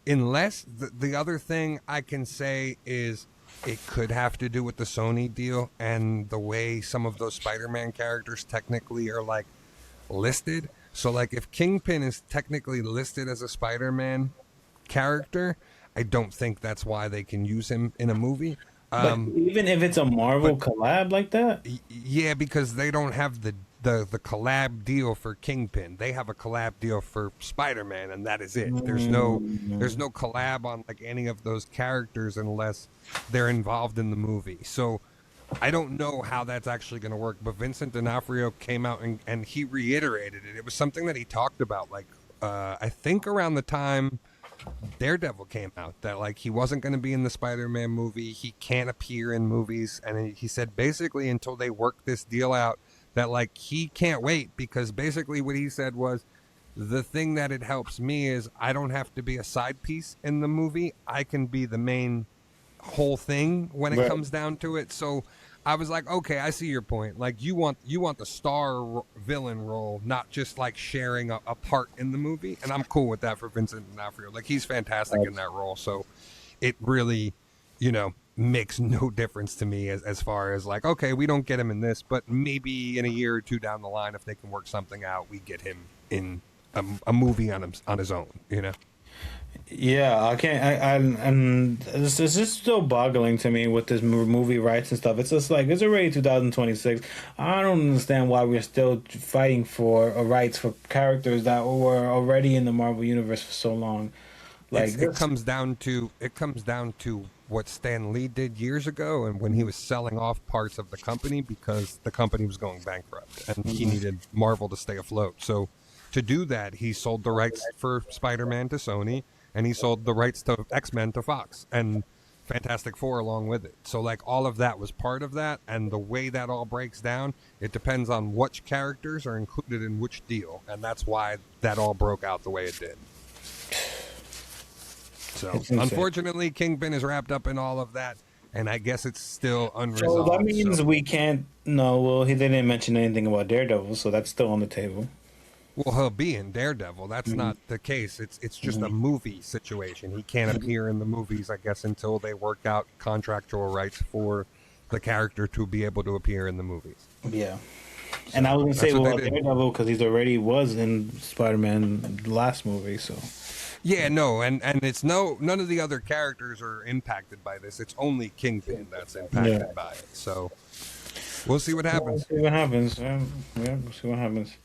B: Unless the other thing I can say is it could have to do with the Sony deal and the way some of those Spider-Man characters technically are like listed. So like if Kingpin is technically listed as a Spider-Man character, I don't think that's why they can use him in a movie.
A: But even if it's a Marvel collab like that?
B: Yeah, because they don't have the collab deal for Kingpin. They have a collab deal for Spider-Man, and that is it. There's no collab on like any of those characters unless they're involved in the movie. So I don't know how that's actually going to work. But Vincent D'Onofrio came out and he reiterated it. It was something that he talked about, like I think around the time Daredevil came out, that like he wasn't going to be in the Spider-Man movie. He can't appear in movies, and he said basically until they work this deal out, that like he can't wait, because basically what he said was, the thing that it helps me is I don't have to be a side piece in the movie. I can be the main whole thing when it comes down to it. So I was like, okay, I see your point. Like you want the star villain role, not just like sharing a part in the movie. And I'm cool with that for Vincent D'Onofrio. Like he's fantastic in that role. So it really, makes no difference to me as far as like, okay, we don't get him in this, but maybe in a year or two down the line, if they can work something out, we get him in a movie on his own,
A: Yeah, I can't. And it's just still boggling to me with this movie rights and stuff. It's just like it's already 2026. I don't understand why we're still fighting for rights for characters that were already in the Marvel universe for so long. Like
B: it comes down to what Stan Lee did years ago, and when he was selling off parts of the company because the company was going bankrupt, and he needed Marvel to stay afloat. So to do that, he sold the rights for Spider-Man to Sony, and he sold the rights to X-Men to Fox, and Fantastic Four along with it. So like all of that was part of that, and the way that all breaks down, it depends on which characters are included in which deal, and that's why that all broke out the way it did. So unfortunately, Kingpin is wrapped up in all of that, and I guess it's still unresolved.
A: So that means we can't. No, well, he didn't mention anything about Daredevil, so that's still on the table.
B: Well, he'll be in Daredevil. That's not the case. It's just a movie situation. He can't appear in the movies, I guess, until they work out contractual rights for the character to be able to appear in the movies.
A: Yeah. And I was going to say, well, Daredevil, because he's already was in Spider-Man last movie, so...
B: Yeah, no, and it's none of the other characters are impacted by this. It's only Kingpin that's impacted by it. So we'll see what happens.
A: We'll see what happens. Yeah, we'll see what happens.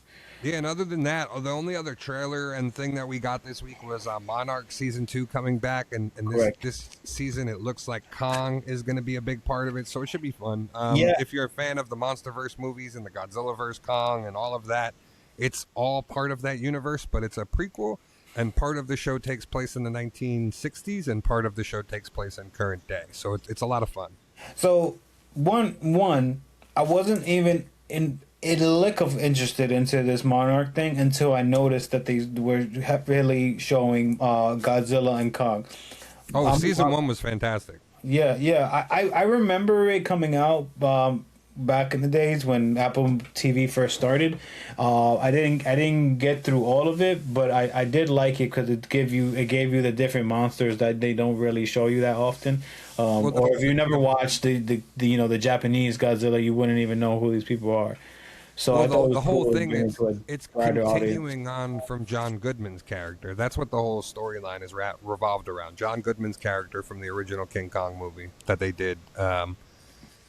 B: Yeah, and other than that, the only other trailer and thing that we got this week was Monarch Season 2 coming back, and this season it looks like Kong is going to be a big part of it, so it should be fun. If you're a fan of the MonsterVerse movies and the Godzillaverse Kong and all of that, it's all part of that universe, but it's a prequel. And part of the show takes place in the 1960s, and part of the show takes place in current day. So it's a lot of fun.
A: So one, I wasn't even in a lick of interested into this Monarch thing until I noticed that they were really showing Godzilla and Kong.
B: Oh, season 1 was fantastic.
A: Yeah. I remember it coming out back in the days when Apple TV first started. I didn't get through all of it, but I did like it because it gave you the different monsters that they don't really show you that often. Or if you never watched the Japanese Godzilla, you wouldn't even know who these people are. So
B: Well,
A: I thought it
B: the
A: was
B: whole
A: cool
B: thing
A: bringing it to a
B: it's
A: wider audience.
B: continuing on from John Goodman's character. That's what the whole storyline is revolved around. John Goodman's character from the original King Kong movie that they did.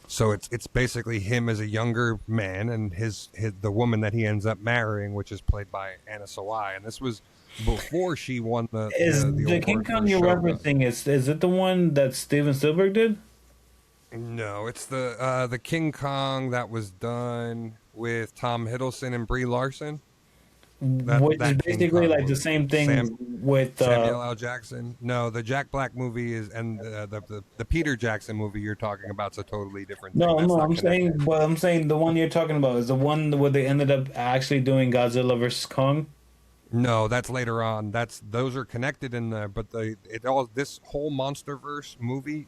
B: So it's basically him as a younger man and his the woman that he ends up marrying, which is played by Anna Sawai, and this was before she won
A: Is
B: the
A: the King
B: award for
A: Kong you're
B: Shogun.
A: referencing, is it the one that Steven Spielberg did?
B: No, it's the King Kong that was done with Tom Hiddleston and Brie Larson.
A: Which is
B: That King
A: basically
B: Kong
A: like the
B: movie.
A: same thing with
B: Samuel L. Jackson. No, the Jack Black movie is and the Peter Jackson movie you're talking about is a totally different thing.
A: no,
B: That's
A: no,
B: not connected.
A: I'm saying the one you're talking about is the one where they ended up actually doing Godzilla versus Kong.
B: No, that's later on. Those are connected in there, but this whole MonsterVerse movie,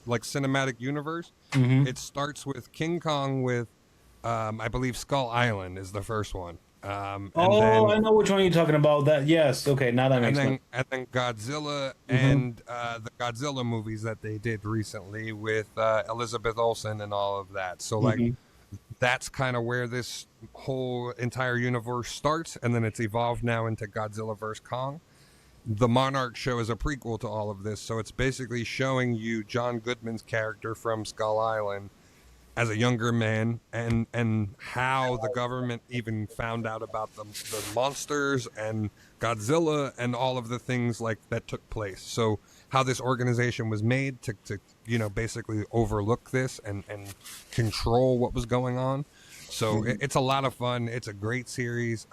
B: like cinematic universe,
A: Hmm.
B: it starts with King Kong with, I believe Skull Island is the first one, and
A: Oh,
B: then
A: I know which one you're talking about. That yes, okay, now that makes sense.
B: Godzilla
A: Hmm.
B: and the Godzilla movies that they did recently with Elizabeth Olsen and all of that. So like
A: Hmm.
B: that's kind of where this whole entire universe starts, and then it's evolved now into Godzilla vs Kong. The Monarch show is a prequel to all of this, so it's basically showing you John Goodman's character from Skull Island as a younger man, and how the government even found out about the monsters and Godzilla and all of the things like that took place. So how this organization was made to basically overlook this and control what was going on. So it's a lot of fun. It's a great series.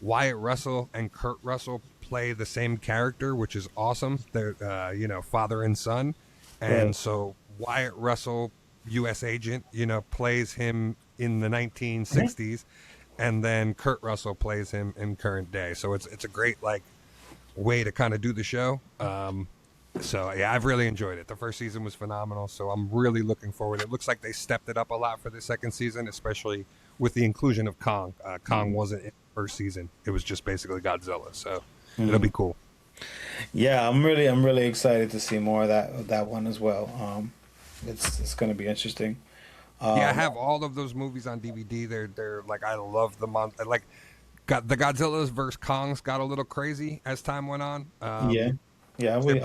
B: Wyatt Russell and Kurt Russell play the same character, which is awesome. They're father and son, and
A: Right.
B: so Wyatt Russell, U.S. agent, plays him in the 1960s, and then Kurt Russell plays him in current day. So it's a great like way to kind of do the show. So yeah, I've really enjoyed it. The first season was phenomenal, so I'm really looking forward. It looks like they stepped it up a lot for the second season, especially with the inclusion of Kong. Kong wasn't in the first season; it was just basically Godzilla. So it'll be cool.
A: Yeah, I'm really excited to see more of that one as well. It's going to be interesting.
B: Yeah, I
A: Um,
B: have all of those movies on DVD. They're like I love the like. Got the Godzillas versus Kongs got a little crazy as time went on.
A: yeah, yeah,
B: But
A: we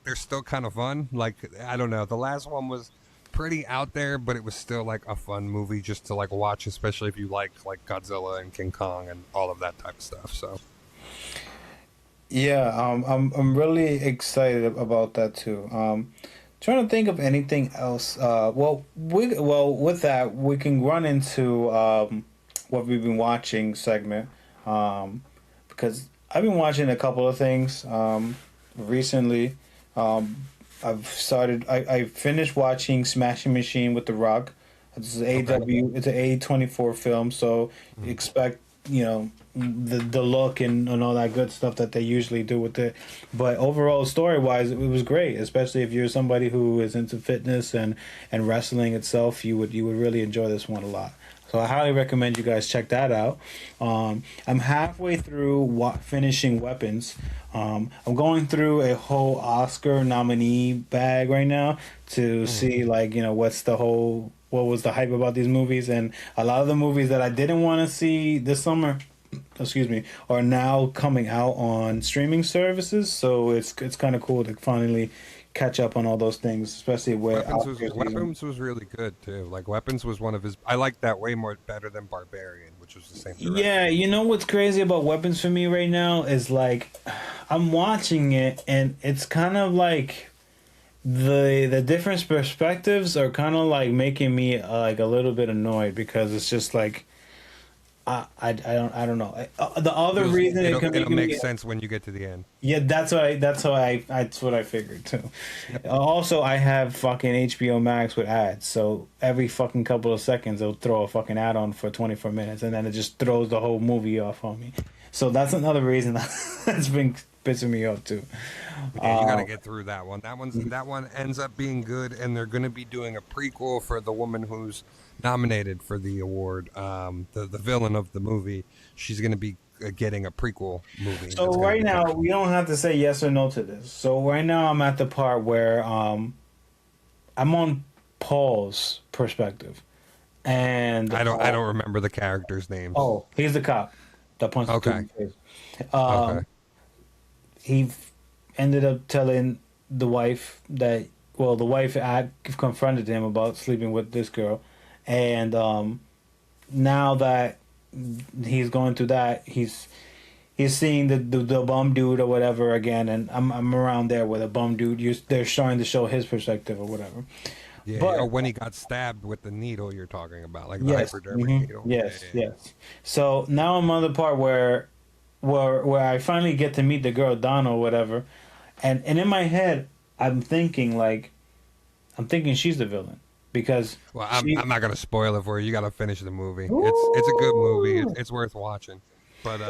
B: they're still kind of fun. Like I don't know, the last one was pretty out there, but it was still like a fun movie just to like watch, especially if you like Godzilla and King Kong and all of that type of stuff. So
A: yeah. I'm really excited about that too. Trying to think of anything else. With that we can run into what we've been watching segment. Because I've been watching a couple of things recently. Um, I finished watching Smashing Machine with The Rock. It's an
B: okay,
A: AW. It's an A24 film, so expect the look and all that good stuff that they usually do with it. But overall, story wise, it was great. Especially if you're somebody who is into fitness and wrestling itself, you would really enjoy this one a lot. So I highly recommend you guys check that out. I'm halfway through finishing Weapons. I'm going through a whole Oscar nominee bag right now to see what was the hype about these movies, and a lot of the movies that I didn't want to see this summer, excuse me, are now coming out on streaming services. So it's kind of cool to finally catch up on all those things, especially where Oscar season.
B: Weapons was really good too. Like Weapons was one of his. I like that way more better than Barbarian, which was the same
A: Yeah,
B: director.
A: you know what's crazy about Weapons for me right now is like I'm watching it and it's kind of like the different perspectives are kind of like making me like a little bit annoyed because it's just like I don't know. The other reason it could
B: It'll
A: make
B: make
A: me
B: sense when you get to the end.
A: yeah, that's what I figured too.
B: Yep.
A: Also, I have fucking HBO Max with ads, so every fucking couple of seconds they'll throw a fucking ad on for 24 minutes, and then it just throws the whole movie off on me. So that's another reason that's been pissing me off too.
B: Yeah, you got to
A: Uh,
B: get through that one. That one ends up being good, and they're going to be doing a prequel for the woman who's nominated for the award. The villain of the movie, she's going to be getting a prequel movie.
A: so
B: That's going to
A: right
B: be
A: now
B: coming.
A: we don't have to say yes or no to this. So right now I'm at the part where I'm on Paul's perspective. and
B: I don't remember the characters' names.
A: oh, he's the cop that punched the dude
B: Okay.
A: in the face.
B: Okay.
A: He ended up telling the wife that, well, the wife had confronted him about sleeping with this girl, and now that he's going through that, he's seeing the bum dude or whatever again, and I'm around there with a bum dude. They're trying to show his perspective or whatever.
B: Yeah.
A: But
B: Or when he got stabbed with the needle you're talking about, like the
A: yes,
B: hypodermic needle.
A: yes,
B: Yeah.
A: yes. So now I'm on the part where I finally get to meet the girl Donna or whatever, and in my head I'm thinking she's the villain because
B: Well,
A: she.
B: I'm not gonna spoil it for you. You got to finish the movie. It's a good movie.
A: Ooh.
B: It's worth watching. But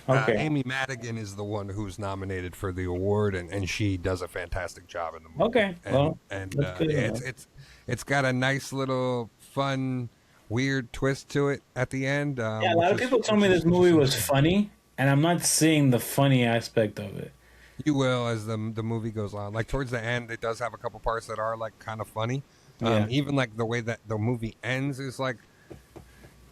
A: Okay.
B: Amy Madigan is the one who's nominated for the award, and she does a fantastic job in the movie.
A: Okay. Well, that's good
B: Yeah,
A: enough.
B: it's got a nice little fun, weird twist to it at the end.
A: Yeah, a lot of people told me this movie was funny, and I'm not seeing the funny aspect of it.
B: You will as the movie goes on. Like towards the end, it does have a couple parts that are like kind of funny.
A: Yeah.
B: Even like the way that the movie ends is like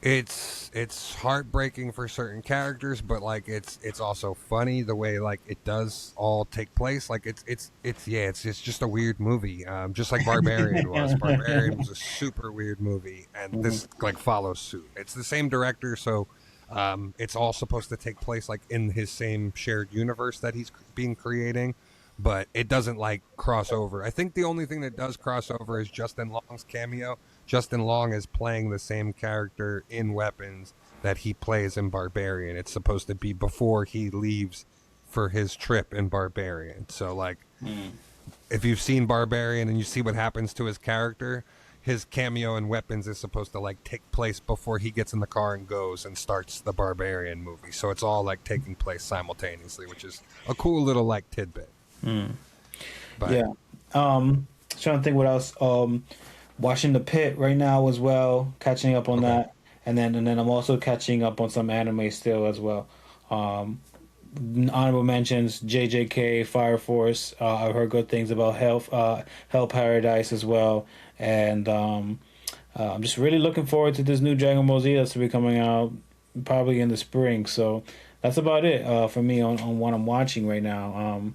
B: it's heartbreaking for certain characters, but like it's also funny the way like it does all take place. Like it's just a weird movie. Just like Barbarian was. Barbarian was a super weird movie, and this like follows suit. It's the same director, so it's all supposed to take place like in his same shared universe that he's been creating, but it doesn't like cross over. I think the only thing that does cross over is Justin Long's cameo. Justin Long is playing the same character in Weapons that he plays in Barbarian. It's supposed to be before he leaves for his trip in Barbarian. So like if you've seen Barbarian and you see what happens to his character, his cameo in Weapons is supposed to like take place before he gets in the car and goes and starts the Barbarian movie. So it's all like taking place simultaneously, which is a cool little like tidbit. But
A: Yeah. Trying to think what else. Watching The Pit right now as well, catching up on that, and then I'm also catching up on some anime still as well. Honorable mentions: JJK, Fire Force. I've heard good things about Hell Paradise as well, and I'm just really looking forward to this new Dragon Ball Z that's to be coming out probably in the spring. So that's about it for me on what I'm watching right now.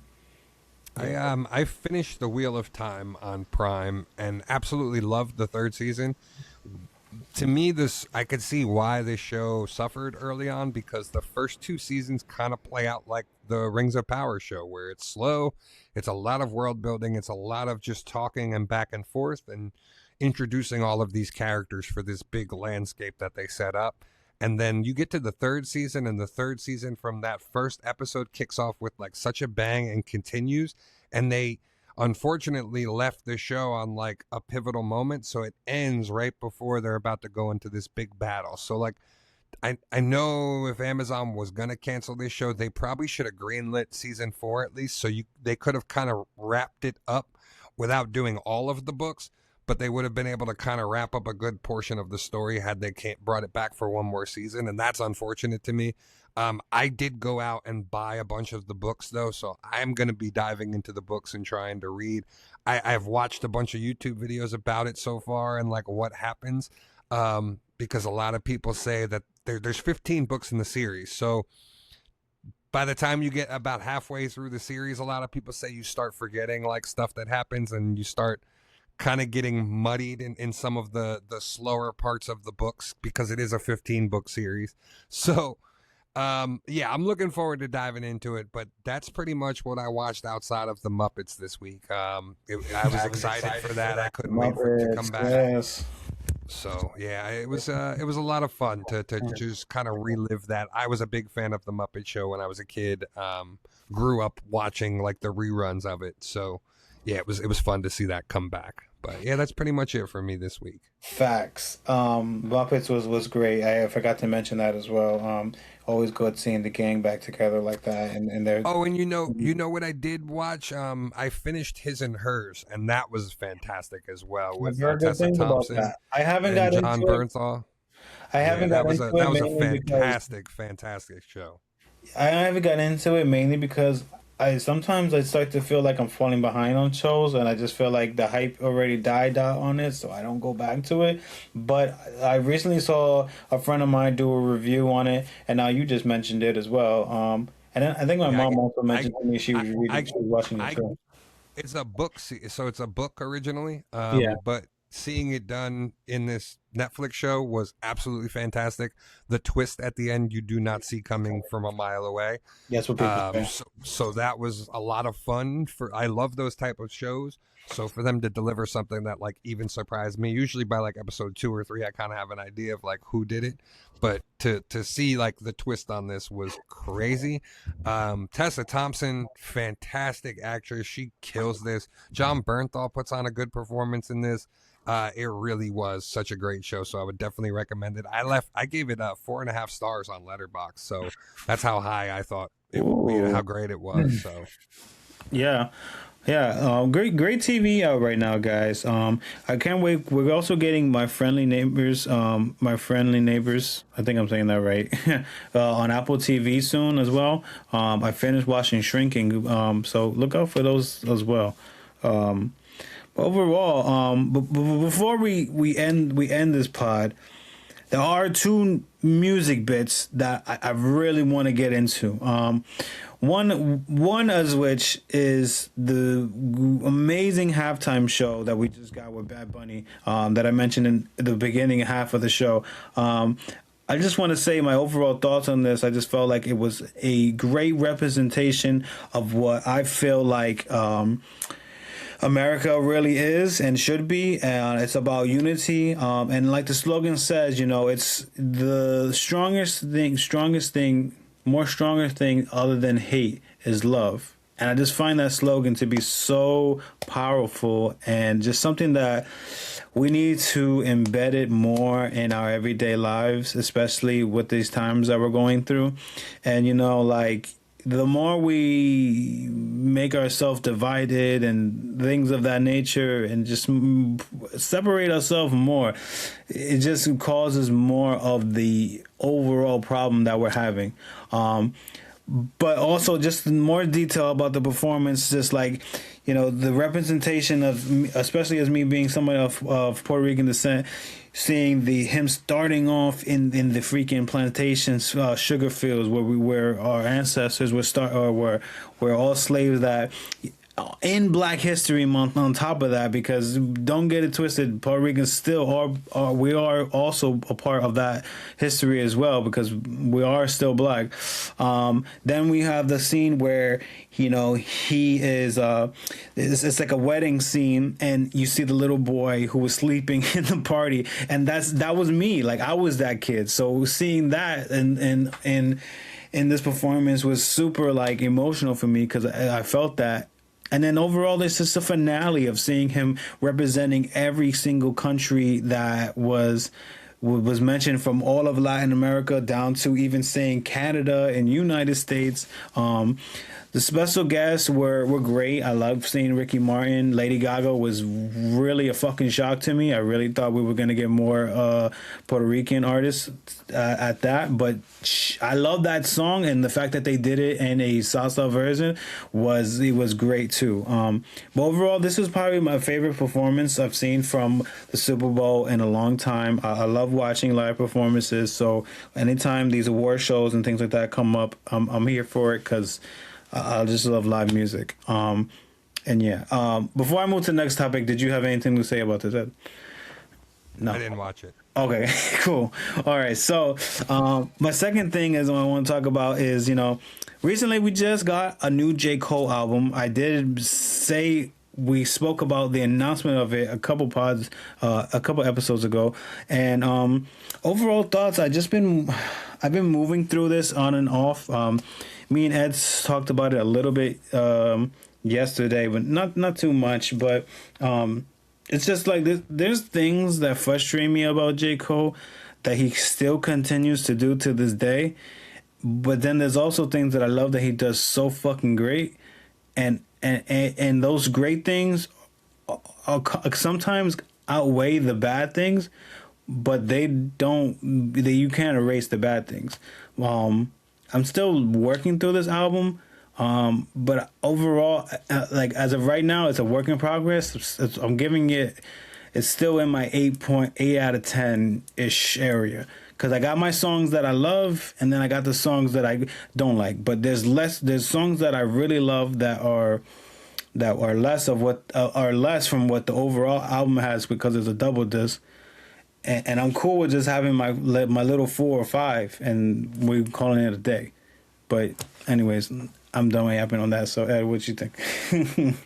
B: I finished The Wheel of Time on Prime and absolutely loved the third season. To me, this I could see why this show suffered early on because the first two seasons kind of play out like the Rings of Power show, where it's slow, it's a lot of world building, it's a lot of just talking and back and forth and introducing all of these characters for this big landscape that they set up. And then you get to the third season, and the third season from that first episode kicks off with like such a bang and continues. And they unfortunately left the show on like a pivotal moment, so it ends right before they're about to go into this big battle. So like I know if Amazon was gonna cancel this show, they probably should have greenlit season 4 at least, so they could have kind of wrapped it up without doing all of the books, but they would have been able to kind of wrap up a good portion of the story had they brought it back for one more season, and that's unfortunate to me. I did go out and buy a bunch of the books though, so I'm going to be diving into the books and trying to read. I've watched a bunch of YouTube videos about it so far and like what happens, because a lot of people say that there's 15 books in the series. So by the time you get about halfway through the series, a lot of people say you start forgetting like stuff that happens and you start kind of getting muddied in some of the slower parts of the books because it is a 15 book series. So yeah, I'm looking forward to diving into it, but that's pretty much what I watched outside of the Muppets this week. I was excited for that. I couldn't wait for it to come back.
A: Yes.
B: So yeah, it was a lot of fun to just kind of relive that. I was a big fan of the Muppet Show when I was a kid. Grew up watching like the reruns of it. So yeah, it was fun to see that come back. But yeah, that's pretty much it for me this week.
A: Facts. Muppets was great. I forgot to mention that as well. Always good seeing the gang back together like that, and they're.
B: Oh, and you know what I did watch? I finished His and Hers, and that was fantastic as well with
A: I've heard good
B: Tessa
A: things about
B: Thompson
A: that. I haven't
B: and
A: got
B: John
A: into it.
B: Bernthal.
A: I
B: Yeah,
A: haven't
B: that
A: got
B: was
A: into it
B: a
A: mainly because
B: fantastic show.
A: I haven't got into it mainly because I sometimes I start to feel like I'm falling behind on shows, and I just feel like the hype already died out on it, so I don't go back to it. But I recently saw a friend of mine do a review on it, and now you just mentioned it as well. And then I think my
B: Yeah,
A: mom also
B: I,
A: mentioned to me she
B: I,
A: was reading,
B: I,
A: she was watching it
B: I
A: too.
B: it's a book, so it's a book originally.
A: Yeah,
B: But seeing it done in this Netflix show was absolutely fantastic. The twist at the end you do not see coming from a mile away.
A: that's what people say.
B: So that was a lot of fun. For I love those type of shows. So for them to deliver something that like even surprised me, usually by like episode 2 or 3, I kind of have an idea of like who did it, but to see like the twist on this was crazy. Tessa Thompson, fantastic actress, she kills this. John Bernthal puts on a good performance in this. It really was such a great show, so I would definitely recommend it. I gave it 4.5 stars on Letterboxd, so that's how high I thought it, how
A: Ooh.
B: great it was. So
A: Yeah, yeah, great TV out right now, guys. I can't wait. We're also getting My Friendly Neighbors. I think I'm saying that right. On Apple TV soon as well. I finished watching Shrinking. So look out for those as well. But overall, before we end this pod, there are two music bits that I really want to get into. One of which is the amazing halftime show that we just got with Bad Bunny, that I mentioned in the beginning half of the show. I just want to say my overall thoughts on this. I just felt like it was a great representation of what I feel like America really is and should be, and it's about unity. And like the slogan says, it's the stronger thing other than hate is love. And I just find that slogan to be so powerful and just something that we need to embed it more in our everyday lives, especially with these times that we're going through. And, like, the more we make ourselves divided and things of that nature and just separate ourselves more, it just causes more of the overall problem that we're having. But also just more detail about the performance, just like, the representation of, especially as me being someone of Puerto Rican descent, seeing him starting off in the freaking plantations, sugar fields where our ancestors were all slaves, that in Black History Month on top of that, because don't get it twisted, Puerto Ricans still we are also a part of that history as well, because we are still black. Then we have the scene where he is it's like a wedding scene, and you see the little boy who was sleeping in the party, and that was me. Like, I was that kid. So seeing that and in this performance was super like emotional for me, because I felt that. And then overall, this is the finale of seeing him representing every single country that was mentioned, from all of Latin America down to even saying Canada and United States. The special guests were great. I loved seeing Ricky Martin. Lady Gaga was really a fucking shock to me. I really thought we were going to get more Puerto Rican artists at that. But I love that song, and the fact that they did it in a salsa version was great too. But overall, this was probably my favorite performance I've seen from the Super Bowl in a long time. I love watching live performances. So anytime these award shows and things like that come up, I'm here for it, because I just love live music. And yeah, before I move to the next topic, did you have anything to say about this, Ed? No.
B: I didn't watch it.
A: Okay, cool. All right. So, my second thing is what I want to talk about is, recently we just got a new J. Cole album. I did say we spoke about the announcement of it a couple episodes ago, and overall thoughts. I've been moving through this on and off. Me and Ed talked about it a little bit yesterday, but not too much. But it's just like there's things that frustrate me about J. Cole that he still continues to do to this day. But then there's also things that I love that he does so fucking great, and those great things are sometimes outweigh the bad things, but you can't erase the bad things. I'm still working through this album, But overall, like as of right now, it's a work in progress. I'm giving it. It's still in my 8.8 out of 10 ish area. Cause I got my songs that I love, and then I got the songs that I don't like. But there's less. There's songs that I really love that are less of what are less from what the overall album has because it's a double disc. And I'm cool with just having my little 4 or 5, and we're calling it a day. But anyways, I'm done yapping on that. So Ed, what you think?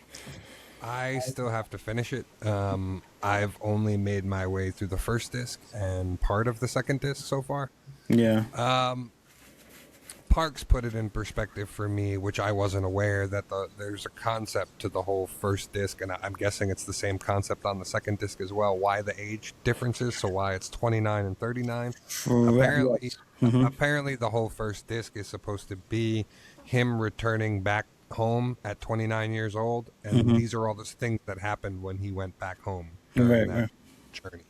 B: I still have to finish it. I've only made my way through the first disc and part of the second disc so far.
A: Yeah.
B: Parks put it in perspective for me, which I wasn't aware that there's a concept to the whole first disc, and I'm guessing it's the same concept on the second disc as well. Why the age differences, so why it's 29 and 39. Apparently, apparently the whole first disc is supposed to be him returning back home at 29 years old, and these are all the things that happened when he went back home during that journey.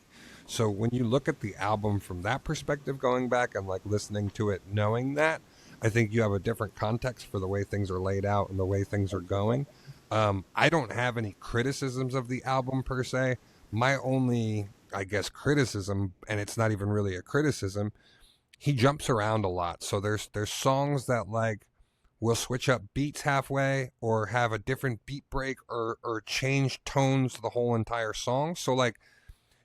B: So when you look at the album from that perspective, going back and like listening to it, knowing that, I think you have a different context for the way things are laid out and the way things are going. I don't have any criticisms of the album per se. My only, I guess, criticism, and it's not even really a criticism, he jumps around a lot. So there's songs that like will switch up beats halfway or have a different beat break or change tones the whole entire song. So like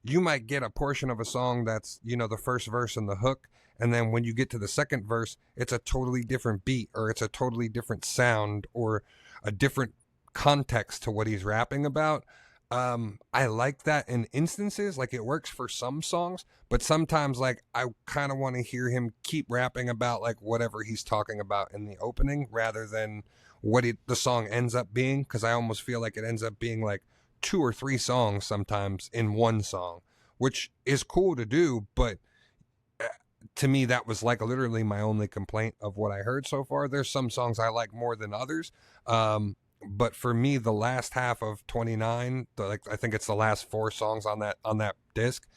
B: you might get a portion of a song that's, you know, the first verse and the hook, and then when you get to the second verse, it's a totally different beat or it's a totally different sound or a different context to what he's rapping about. I like that in instances, like it works for some songs, but sometimes like I kind of want to hear him keep rapping about like whatever he's talking about in the opening rather than what the song ends up being, because I almost feel like it ends up being like 2 or 3 songs sometimes in one song, which is cool to do, but to me that was like literally my only complaint of what I heard so far. There's some songs I like more than others, but for me the last half of 29, I think it's the last 4 songs on that disc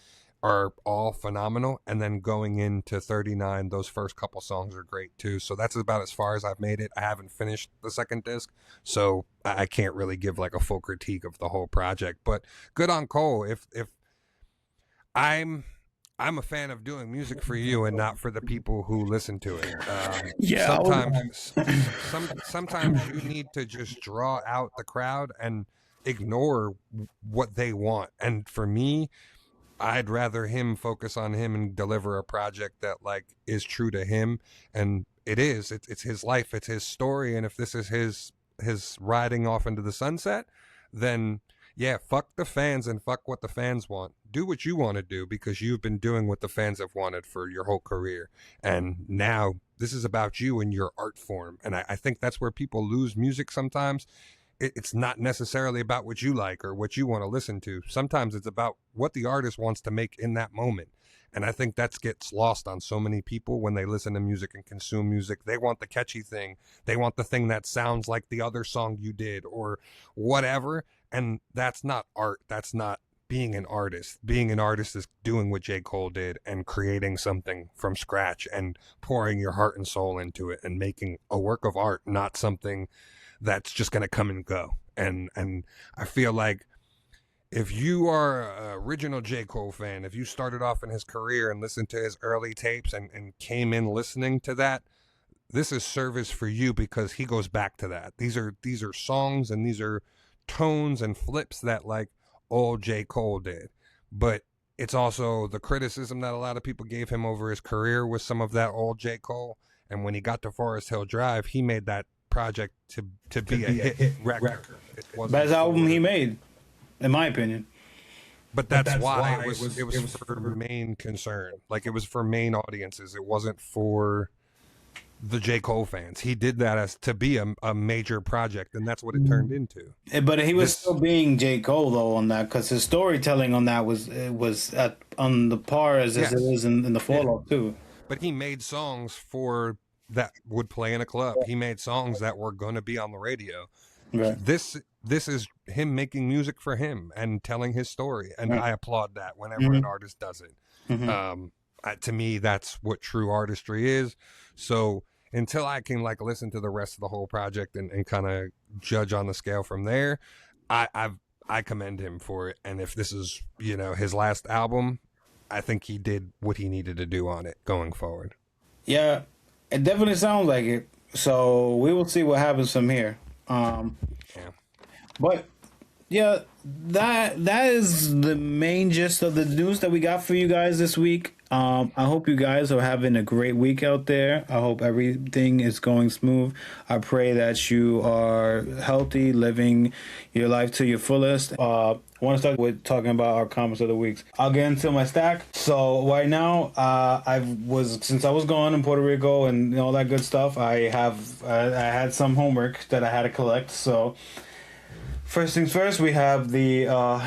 B: are all phenomenal, and then going into 39, those first couple songs are great too. So that's about as far as I've made it. I haven't finished the second disc, so I can't really give like a full critique of the whole project, but good on Cole. If I'm a fan of doing music for you and not for the people who listen to it.
A: Yeah.
B: Sometimes you need to just draw out the crowd and ignore what they want. And for me, I'd rather him focus on him and deliver a project that like is true to him. And it's his life, it's his story. And if this is his riding off into the sunset, then yeah, fuck the fans and fuck what the fans want. Do what you want to do, because you've been doing what the fans have wanted for your whole career. And now this is about you and your art form. And I think that's where people lose music sometimes. It's not necessarily about what you like or what you want to listen to. Sometimes it's about what the artist wants to make in that moment. And I think that gets lost on so many people when they listen to music and consume music. They want the catchy thing. They want the thing that sounds like the other song you did or whatever. And that's not art. That's not being an artist. Being an artist is doing what J. Cole did and creating something from scratch and pouring your heart and soul into it and making a work of art, not something that's just going to come and go. And I feel like if you are an original J. Cole fan, if you started off in his career and listened to his early tapes and came in listening to that, this is service for you, because he goes back to that. These are songs and these are tones and flips that like old J. Cole did. But it's also the criticism that a lot of people gave him over his career with some of that old J. Cole. And when he got to Forest Hill Drive, he made that project to be a hit record.
A: Best album he made, in my opinion.
B: But that's why it was for main concern. Like it was for main audiences. It wasn't for the J. Cole fans. He did that as to be a major project, and that's what it turned into.
A: But he was still being J. Cole though on that, because his storytelling on that was on the par as it is in the Fallout too.
B: But he made songs for that would play in a club. He made songs that were going to be on the radio.
A: Right.
B: This is him making music for him and telling his story, and I applaud that whenever an artist does it. To me, that's what true artistry is. So until I can like listen to the rest of the whole project and kind of judge on the scale from there, I commend him for it. And if this is, you know, his last album, I think he did what he needed to do on it going forward.
A: Yeah, it definitely sounds like it. So we will see what happens from here.
B: Yeah.
A: But yeah, that is the main gist of the news that we got for you guys this week. I hope you guys are having a great week out there. I hope everything is going smooth. I pray that you are healthy, living your life to your fullest. I want to start with talking about our comments of the weeks. I'll get into my stack. So right now, since I was gone in Puerto Rico and all that good stuff, I had some homework that I had to collect. So first things first, we have the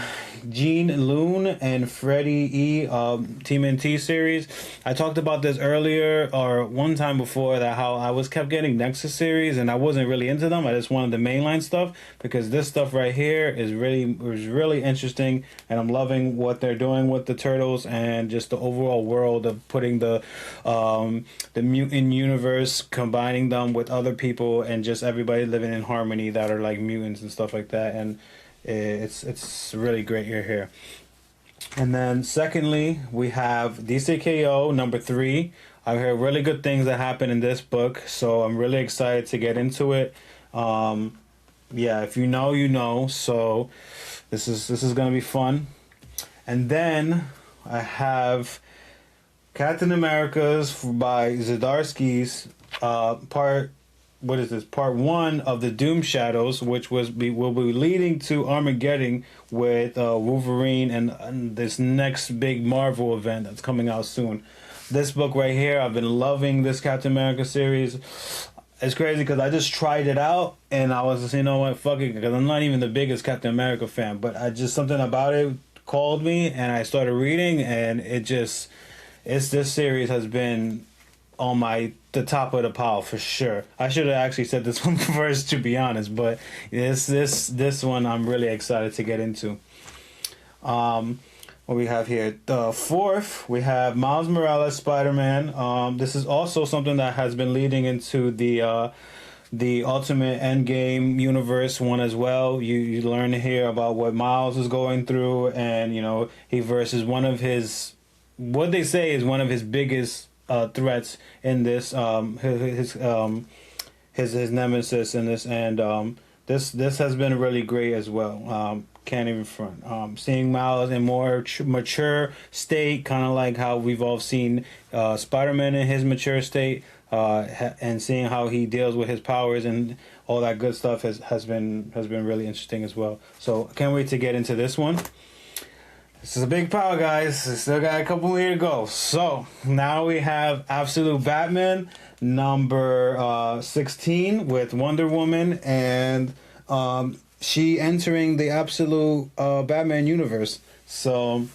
A: Gene Loon and Freddie E TMNT series. I talked about this earlier or one time before, that how I kept getting Nexus series and I wasn't really into them. I just wanted the mainline stuff, because this stuff right here was really interesting, and I'm loving what they're doing with the turtles and just the overall world of putting the mutant universe, combining them with other people and just everybody living in harmony that are like mutants and stuff like that. And it's really great here. And then secondly, we have DCKO number 3. I've heard really good things that happen in this book, so I'm really excited to get into it. Yeah, if you know, you know. So this is gonna be fun. And then I have Captain America's by Zdarsky's part 1 of the Doom Shadows, which will be leading to Armageddon with Wolverine and this next big Marvel event that's coming out soon. This book right here, I've been loving this Captain America series. It's crazy because I just tried it out and I was just, you know what, fuck it, because I'm not even the biggest Captain America fan, but something about it called me and I started reading, and this series has been on the top of the pile for sure. I should have actually said this one first, to be honest, but this one I'm really excited to get into. What we have here, the 4th, we have Miles Morales Spider-Man. This is also something that has been leading into the Ultimate Endgame universe one as well. You learn here about what Miles is going through, and you know, he versus one of his, what they say is one of his biggest threats in this, his nemesis in this, and this has been really great as well. Can't even front. Seeing Miles in more mature state, kind of like how we've all seen Spider-Man in his mature state, and seeing how he deals with his powers and all that good stuff has been really interesting as well. So I can't wait to get into this one. This is a big pile, guys. Still got a couple more to go. So now we have Absolute Batman number 16 with Wonder Woman, and she entering the Absolute Batman universe. So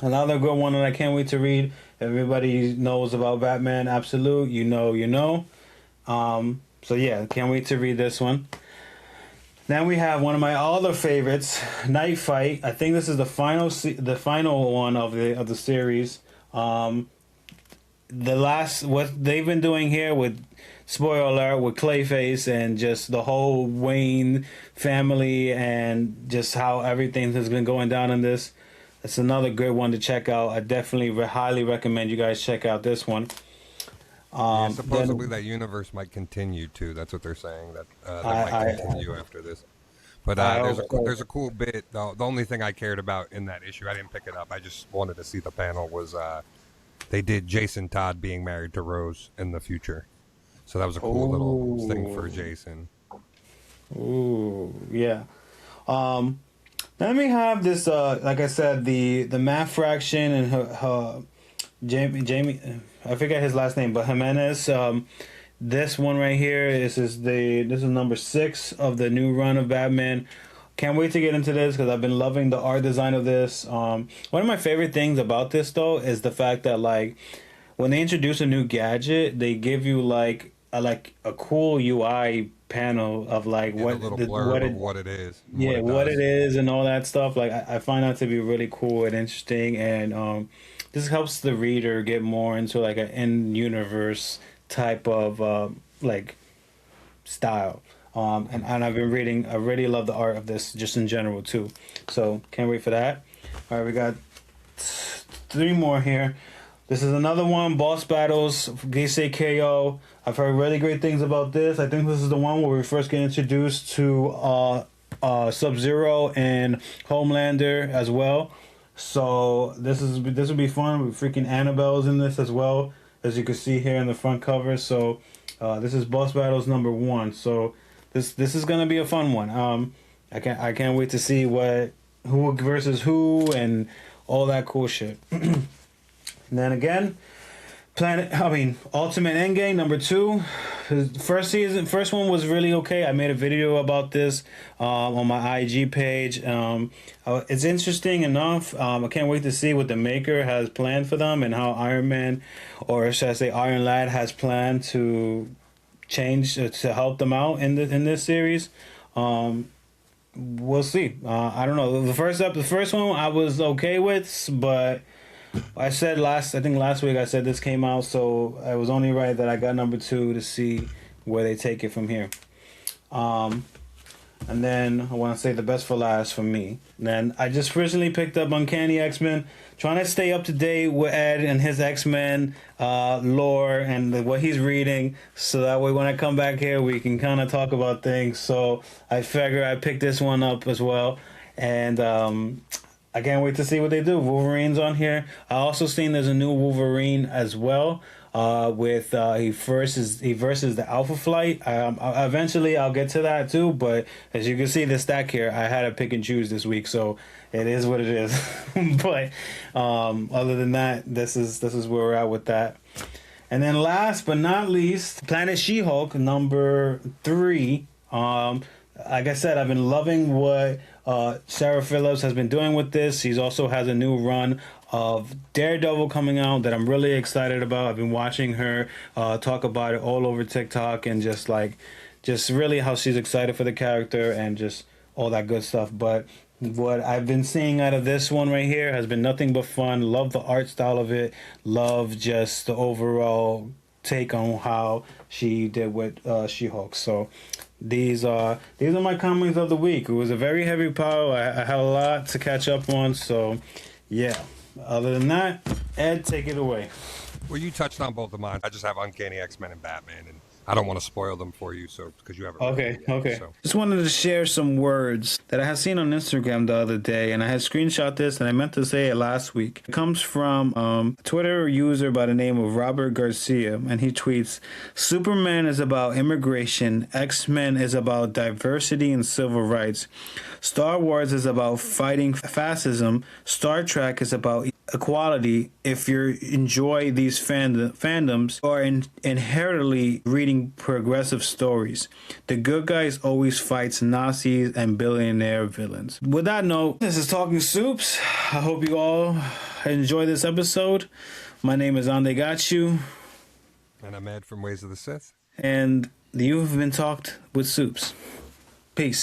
A: another good one that I can't wait to read. Everybody knows about Batman Absolute. You know. So yeah, can't wait to read this one. Then we have one of my other favorites, Night Fight. I think this is the final one of the series. What they've been doing here with, spoiler alert, with Clayface and just the whole Wayne family and just how everything has been going down in this. It's another good one to check out. I definitely highly recommend you guys check out this one.
B: Supposedly that universe might continue too. That's what they're saying. That might continue after this. But there's a cool bit. The only thing I cared about in that issue, I didn't pick it up. I just wanted to see the panel. Was they did Jason Todd being married to Rose in the future, so that was a cool little thing for Jason.
A: Ooh, yeah. Then we have this. Like I said, the Math Fraction and her Jamie. I forget his last name, but Jimenez. This one right here, this is number 6 of the new run of Batman. Can't wait to get into this because I've been loving the art design of this. One of my favorite things about this though is the fact that like when they introduce a new gadget, they give you like a cool UI panel of like what
B: it is.
A: Yeah, what it is and all that stuff. Like I find that to be really cool and interesting, and this helps the reader get more into like an in-universe type of like style. And I've been reading. I really love the art of this, just in general too. So can't wait for that. All right, we got 3 more here. This is another one, Boss Battles, Geisei KO. I've heard really great things about this. I think this is the one where we first get introduced to Sub-Zero and Homelander as well. So this will be fun. With freaking Annabelle's in this as well, as you can see here in the front cover. So this is Boss Battles number 1. So this is gonna be a fun one. I can't wait to see who versus who and all that cool shit. And then again, Ultimate Endgame number 2. First one was really okay. I made a video about this on my IG page. It's interesting enough. I can't wait to see what the maker has planned for them and how Iron Man, or should I say Iron Lad, has planned to change to help them out in this series. We'll see. I don't know. The first one I was okay with, but I said last week I said this came out, so it was only right that I got number 2 to see where they take it from here. And then I want to say the best for last for me. And then I just recently picked up Uncanny X-Men, trying to stay up to date with Ed and his X-Men lore and what he's reading, so that way when I come back here we can kind of talk about things. So I figure I picked this one up as well, and I can't wait to see what they do. Wolverine's on here. I also seen there's a new Wolverine as well. With he versus the Alpha Flight. Eventually I'll get to that too, but as you can see the stack here, I had to pick and choose this week, so it is what it is. But other than that, this is where we're at with that. And then last but not least, Planet She-Hulk number 3. Like I said, I've been loving what Sarah Phillips has been doing with this. She's also has a new run of Daredevil coming out that I'm really excited about. I've been watching her talk about it all over TikTok, and just really how she's excited for the character and just all that good stuff. But what I've been seeing out of this one right here has been nothing but fun. Love the art style of it. Love just the overall take on how she did with She-Hulk. So these are my comics of the week. It was a very heavy pile. I had a lot to catch up on. So yeah. Other than that, Ed, take it away.
B: Well, you touched on both of mine. I just have Uncanny X-Men and Batman, and I don't want to spoil them for you, so because you haven't.
A: Okay.
B: So.
A: Just wanted to share some words that I had seen on Instagram the other day, and I had screenshot this, and I meant to say it last week. It comes from a Twitter user by the name of Robert Garcia, and he tweets, "Superman is about immigration, X-Men is about diversity and civil rights, Star Wars is about fighting fascism, Star Trek is about equality. If you enjoy these fandoms, you are inherently reading progressive stories. The good guys always fights Nazis and billionaire villains." With that note, this is Talking Supes. I hope you all enjoy this episode. My name is Ande Gatchu.
B: And I'm Ed from Ways of the Sith.
A: And you've been talked with Supes. Peace.